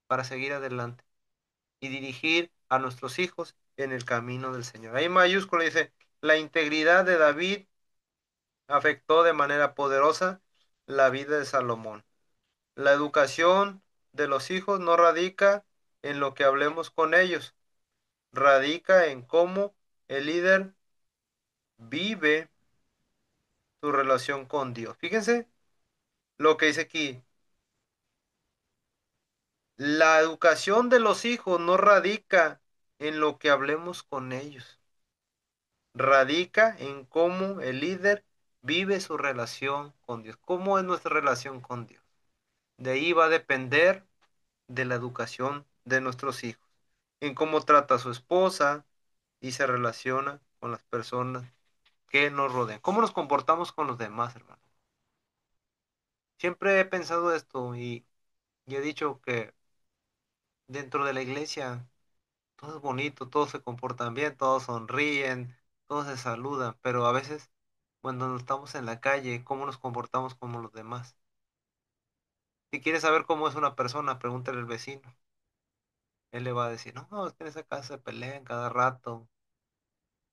para seguir adelante y dirigir a nuestros hijos en el camino del Señor. Ahí en mayúscula dice, la integridad de David afectó de manera poderosa la vida de Salomón. La educación de los hijos no radica en lo que hablemos con ellos, radica en cómo el líder vive su relación con Dios. Fíjense lo que dice aquí. La educación de los hijos no radica en lo que hablemos con ellos, radica en cómo el líder vive su relación con Dios, cómo es nuestra relación con Dios. De ahí va a depender de la educación de nuestros hijos, en cómo trata a su esposa y se relaciona con las personas que nos rodean, cómo nos comportamos con los demás, hermano. Siempre he pensado esto y he dicho que dentro de la iglesia todo es bonito, todos se comportan bien, todos sonríen, todos se saludan, pero a veces cuando estamos en la calle, ¿cómo nos comportamos como los demás? Si quieres saber cómo es una persona, pregúntale al vecino. Él le va a decir, no, es que en esa casa se pelean cada rato.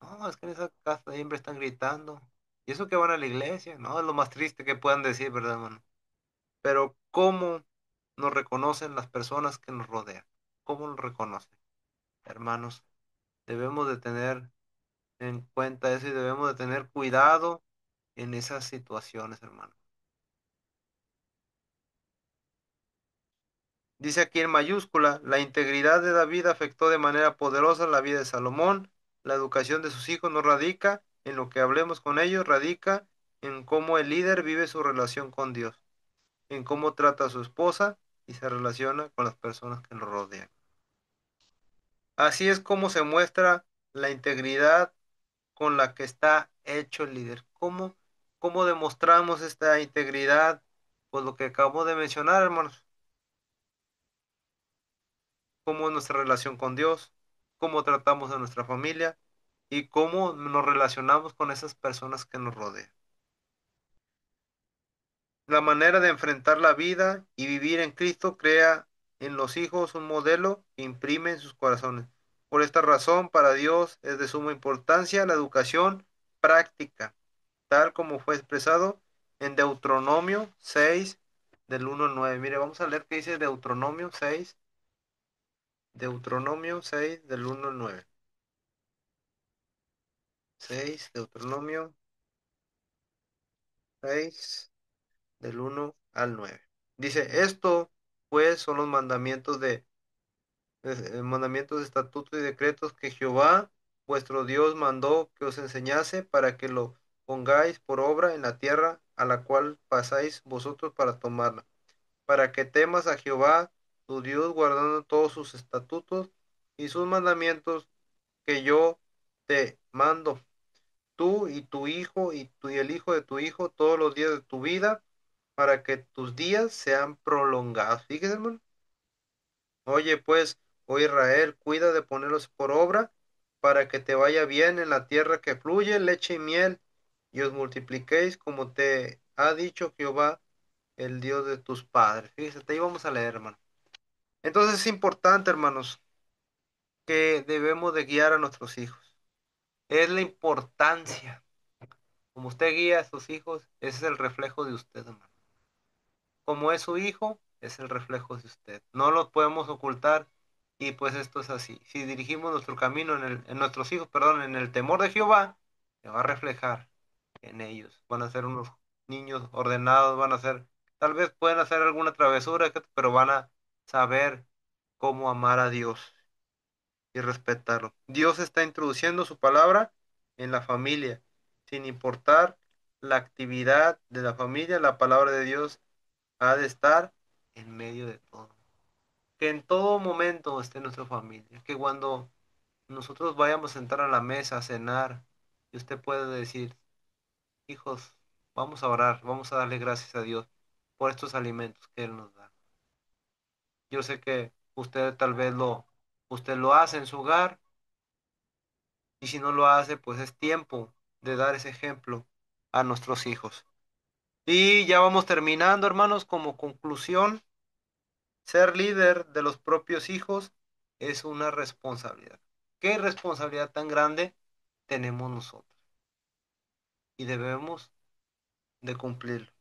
No, es que en esa casa siempre están gritando. Y eso que van a la iglesia, no, es lo más triste que puedan decir, ¿verdad, hermano? Pero ¿cómo nos reconocen las personas que nos rodean? ¿Cómo nos reconocen? Hermanos, debemos de tener en cuenta eso y debemos de tener cuidado en esas situaciones, hermano. Dice aquí en mayúscula, la integridad de David afectó de manera poderosa la vida de Salomón. La educación de sus hijos no radica en lo que hablemos con ellos, radica en cómo el líder vive su relación con Dios, en cómo trata a su esposa y se relaciona con las personas que lo rodean. Así es como se muestra la integridad con la que está hecho el líder. ¿Cómo demostramos esta integridad? Pues lo que acabo de mencionar, hermanos. Cómo es nuestra relación con Dios, cómo tratamos a nuestra familia y cómo nos relacionamos con esas personas que nos rodean. La manera de enfrentar la vida y vivir en Cristo crea en los hijos un modelo que imprime en sus corazones. Por esta razón, para Dios es de suma importancia la educación práctica, tal como fue expresado en Deuteronomio 6, del 1 al 9. Mire, vamos a leer qué dice Deuteronomio 6, del 1 al 9. 6, Deuteronomio 6, del 1 al 9. Dice, esto pues son los mandamientos, estatutos y decretos que Jehová vuestro Dios mandó que os enseñase para que lo pongáis por obra en la tierra a la cual pasáis vosotros para tomarla, para que temas a Jehová tu Dios guardando todos sus estatutos y sus mandamientos que yo te mando, tú y tu hijo y el hijo de tu hijo todos los días de tu vida, para que tus días sean prolongados. Fíjese, hermano. Oye, pues, oh Israel, cuida de ponerlos por obra, para que te vaya bien en la tierra que fluye leche y miel, y os multipliquéis como te ha dicho Jehová, el Dios de tus padres. Fíjate, ahí vamos a leer, hermano. Entonces es importante, hermanos, que debemos de guiar a nuestros hijos. Es la importancia. Como usted guía a sus hijos, ese es el reflejo de usted, hermano. Como es su hijo, es el reflejo de usted. No lo podemos ocultar y pues esto es así. Si dirigimos nuestro camino en nuestros hijos, perdón, en el temor de Jehová, se va a reflejar en ellos. Van a ser unos niños ordenados, van a ser, tal vez pueden hacer alguna travesura, pero van a saber cómo amar a Dios y respetarlo. Dios está introduciendo su palabra en la familia, sin importar la actividad de la familia, la palabra de Dios ha de estar en medio de todo. Que en todo momento esté nuestra familia. Que cuando nosotros vayamos a entrar a la mesa a cenar, y usted puede decir, hijos, vamos a orar, vamos a darle gracias a Dios por estos alimentos que Él nos da. Yo sé que usted tal vez usted lo hace en su hogar, y si no lo hace, pues es tiempo de dar ese ejemplo a nuestros hijos. Y ya vamos terminando, hermanos, como conclusión. Ser líder de los propios hijos es una responsabilidad. ¿Qué responsabilidad tan grande tenemos nosotros? Y debemos de cumplirlo.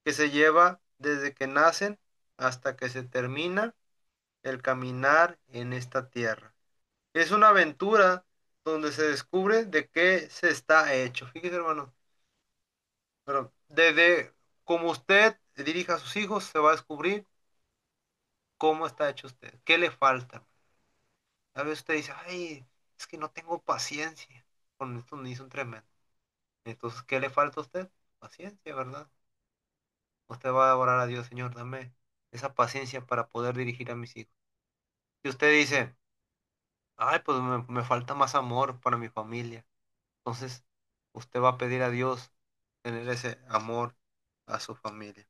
Que se lleva desde que nacen hasta que se termina el caminar en esta tierra. Es una aventura donde se descubre de qué se está hecho. Fíjese, hermano. Pero desde como usted dirija a sus hijos, se va a descubrir cómo está hecho usted, qué le falta. A veces usted dice, ay, es que no tengo paciencia con estos niños son tremendos. Entonces, ¿qué le falta a usted? Paciencia, ¿verdad? Usted va a orar a Dios, Señor, dame esa paciencia para poder dirigir a mis hijos. Si usted dice, ay, pues me falta más amor para mi familia, entonces usted va a pedir a Dios tener ese amor a su familia.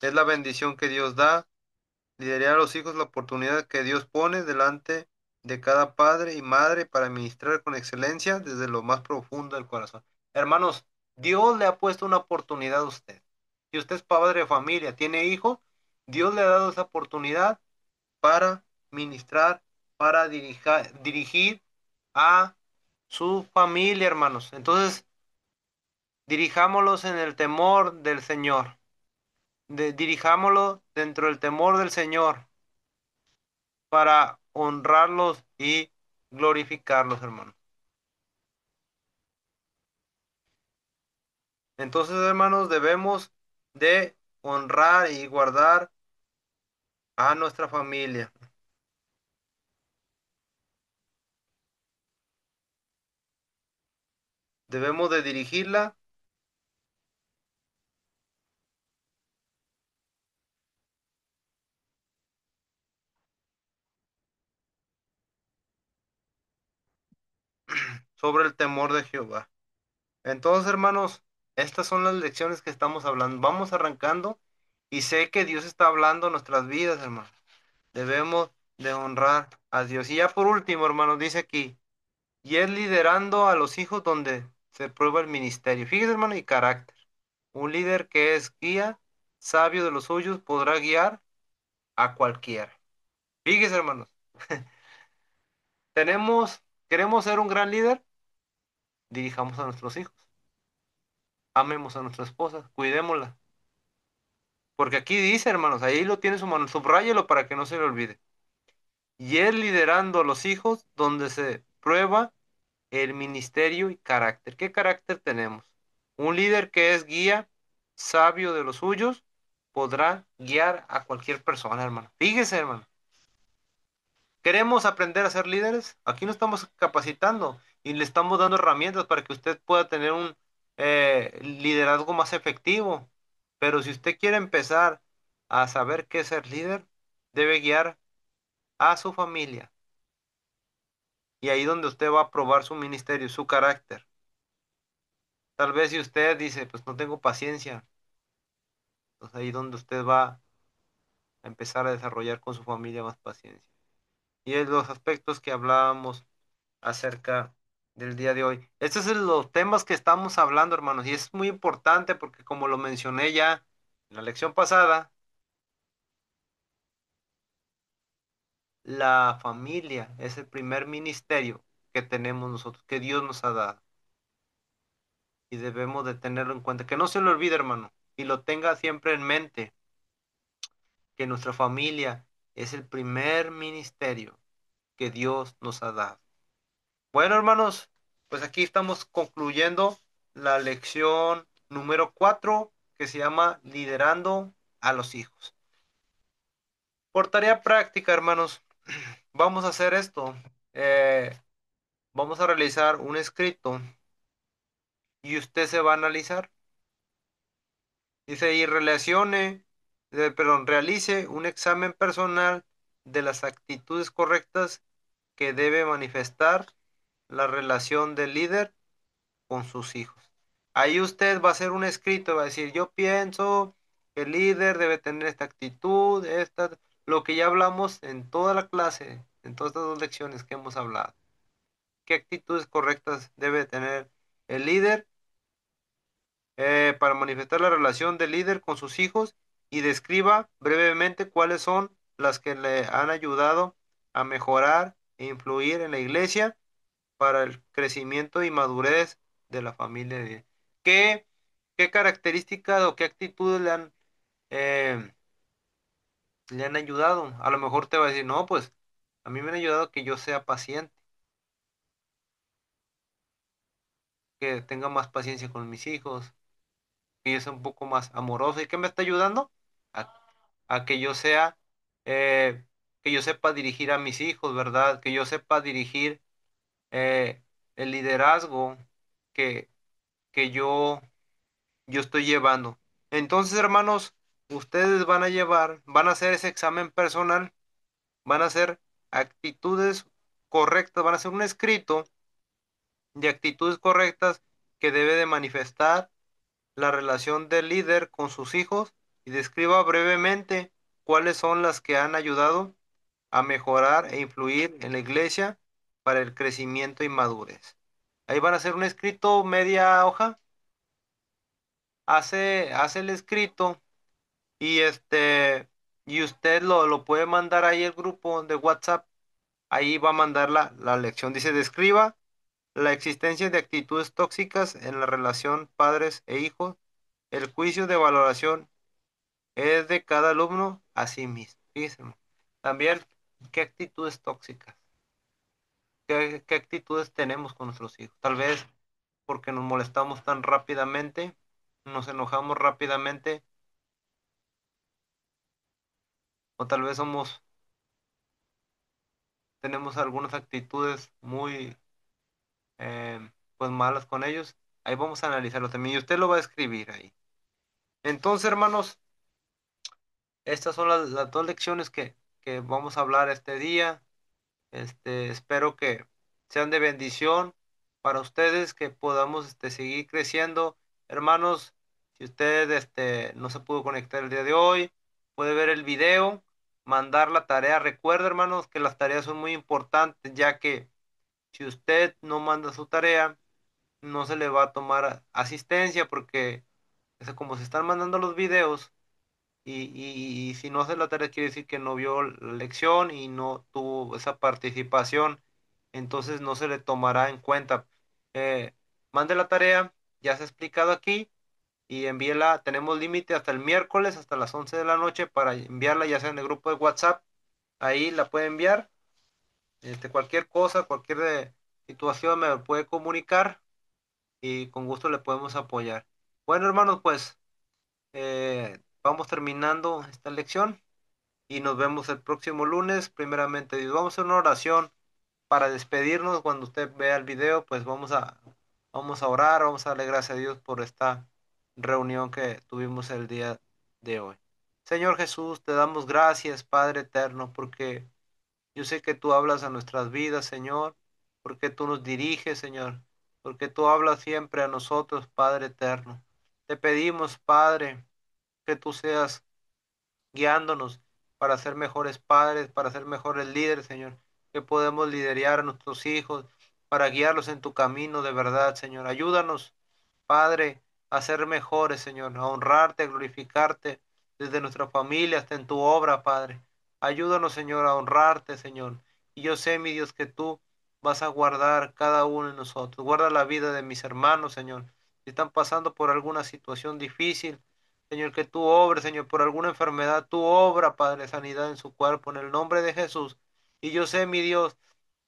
Es la bendición que Dios da. Liderar a los hijos la oportunidad que Dios pone delante de cada padre y madre para ministrar con excelencia desde lo más profundo del corazón. Hermanos, Dios le ha puesto una oportunidad a usted. Si usted es padre de familia, tiene hijos, Dios le ha dado esa oportunidad para ministrar, para dirigir a su familia, hermanos. Entonces, dirijámoslos en el temor del Señor. Dirijámoslo dentro del temor del Señor para honrarlos y glorificarlos, hermanos. Entonces, hermanos, debemos de honrar y guardar a nuestra familia. Debemos de dirigirla sobre el temor de Jehová. Entonces, hermanos, estas son las lecciones que estamos hablando. Vamos arrancando y sé que Dios está hablando en nuestras vidas, hermanos. Debemos de honrar a Dios. Y ya por último, hermanos, dice aquí, y es liderando a los hijos donde se prueba el ministerio. Fíjese, hermano, y carácter. Un líder que es guía, sabio de los suyos, podrá guiar a cualquiera. Fíjese, hermanos, queremos ser un gran líder, dirijamos a nuestros hijos, amemos a nuestra esposa, cuidémosla. Porque aquí dice, hermanos, ahí lo tiene su mano, subráyelo para que no se le olvide. Y es liderando a los hijos donde se prueba el ministerio y carácter. ¿Qué carácter tenemos? Un líder que es guía, sabio de los suyos, podrá guiar a cualquier persona, hermano. Fíjese, hermano. ¿Queremos aprender a ser líderes? Aquí nos estamos capacitando y le estamos dando herramientas para que usted pueda tener un liderazgo más efectivo. Pero si usted quiere empezar a saber qué es ser líder, debe guiar a su familia. Y ahí donde usted va a probar su ministerio, su carácter. Tal vez si usted dice, pues no tengo paciencia, pues ahí donde usted va a empezar a desarrollar con su familia más paciencia. Y es los aspectos que hablábamos acerca del día de hoy. Estos son los temas que estamos hablando, hermanos, y es muy importante porque como lo mencioné ya en la lección pasada, la familia es el primer ministerio que tenemos nosotros, que Dios nos ha dado, y debemos de tenerlo en cuenta. Que no se lo olvide, hermano, y lo tenga siempre en mente, que nuestra familia es el primer ministerio que Dios nos ha dado. Bueno, hermanos, pues aquí estamos concluyendo la lección número 4 que se llama Liderando a los hijos. Por tarea práctica, hermanos, vamos a hacer esto. Eh, Vamos a realizar un escrito y usted se va a analizar. Dice, y realice un examen personal de las actitudes correctas que debe manifestar la relación del líder con sus hijos. Ahí usted va a hacer un escrito, va a decir, yo pienso que el líder debe tener esta actitud, lo que ya hablamos en toda la clase, en todas estas dos lecciones que hemos hablado. ¿Qué actitudes correctas debe tener el líder para manifestar la relación del líder con sus hijos? Y describa brevemente cuáles son las que le han ayudado a mejorar e influir en la iglesia para el crecimiento y madurez de la familia de Dios. ¿Qué, qué características o qué actitudes eh, le han ayudado? A lo mejor te va a decir, no, pues a mí me han ayudado que yo sea paciente, que tenga más paciencia con mis hijos, que yo sea un poco más amoroso. ¿Y qué me está ayudando? A, a que yo sea, que yo sepa dirigir a mis hijos, ¿verdad? Que yo sepa dirigir eh, el liderazgo que, que yo estoy llevando. Entonces, hermanos, ustedes van a hacer ese examen personal, van a hacer actitudes correctas, van a hacer un escrito de actitudes correctas que debe de manifestar la relación del líder con sus hijos y describa brevemente cuáles son las que han ayudado a mejorar e influir en la iglesia para el crecimiento y madurez. Ahí van a hacer un escrito media hoja, hace el escrito. Y y usted lo puede mandar ahí al grupo de WhatsApp. Ahí va a mandar la lección. Dice, describa la existencia de actitudes tóxicas en la relación padres e hijos. El juicio de valoración es de cada alumno a sí mismo. Fíjese. También, ¿qué actitudes tóxicas? ¿Qué actitudes tenemos con nuestros hijos? Tal vez porque nos molestamos tan rápidamente, nos enojamos rápidamente, o tal vez tenemos algunas actitudes muy pues malas con ellos. Ahí vamos a analizarlo también y usted lo va a escribir ahí. Entonces, hermanos, estas son las dos lecciones que vamos a hablar este día. Espero que sean de bendición para ustedes, que podamos seguir creciendo. Hermanos, si usted no se pudo conectar el día de hoy, puede ver el video, mandar la tarea. Recuerda, hermanos, que las tareas son muy importantes, ya que si usted no manda su tarea, no se le va a tomar asistencia porque como se están mandando los videos y si no hace la tarea quiere decir que no vio la lección y no tuvo esa participación, entonces no se le tomará en cuenta. Eh, Mande la tarea, ya se ha explicado aquí y envíela. Tenemos límite hasta el miércoles, hasta las 11 de la noche para enviarla, ya sea en el grupo de WhatsApp, ahí la puede enviar. Cualquier cosa, cualquier situación me puede comunicar y con gusto le podemos apoyar. Bueno, hermanos, pues vamos terminando esta lección y nos vemos el próximo lunes. Primeramente, Dios, vamos a hacer una oración para despedirnos. Cuando usted vea el video, pues vamos a orar, vamos a darle gracias a Dios por esta reunión que tuvimos el día de hoy. Señor Jesús, te damos gracias, Padre eterno, porque yo sé que tú hablas a nuestras vidas, Señor, porque tú nos diriges, Señor, porque tú hablas siempre a nosotros, Padre eterno. Te pedimos, Padre, que tú seas guiándonos para ser mejores padres, para ser mejores líderes, Señor, que podemos liderar a nuestros hijos, para guiarlos en tu camino de verdad, Señor. Ayúdanos, Padre, a ser mejores, Señor, a honrarte, a glorificarte desde nuestra familia hasta en tu obra, Padre. Ayúdanos, Señor, a honrarte, Señor. Y yo sé, mi Dios, que tú vas a guardar cada uno de nosotros. Guarda la vida de mis hermanos, Señor. Si están pasando por alguna situación difícil, Señor, que tú obres, Señor, por alguna enfermedad, tú obra, Padre, sanidad en su cuerpo, en el nombre de Jesús. Y yo sé, mi Dios,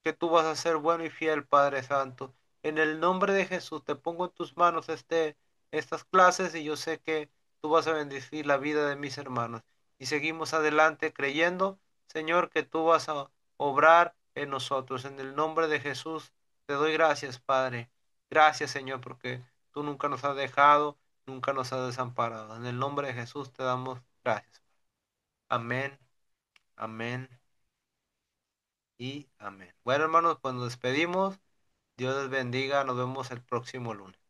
que tú vas a ser bueno y fiel, Padre Santo. En el nombre de Jesús te pongo en tus manos estas clases y yo sé que tú vas a bendecir la vida de mis hermanos. Y seguimos adelante creyendo, Señor, que tú vas a obrar en nosotros. En el nombre de Jesús te doy gracias, Padre. Gracias, Señor, porque tú nunca nos has dejado, nunca nos has desamparado. En el nombre de Jesús te damos gracias. Amén, amén y amén. Bueno, hermanos, pues nos despedimos. Dios les bendiga. Nos vemos el próximo lunes.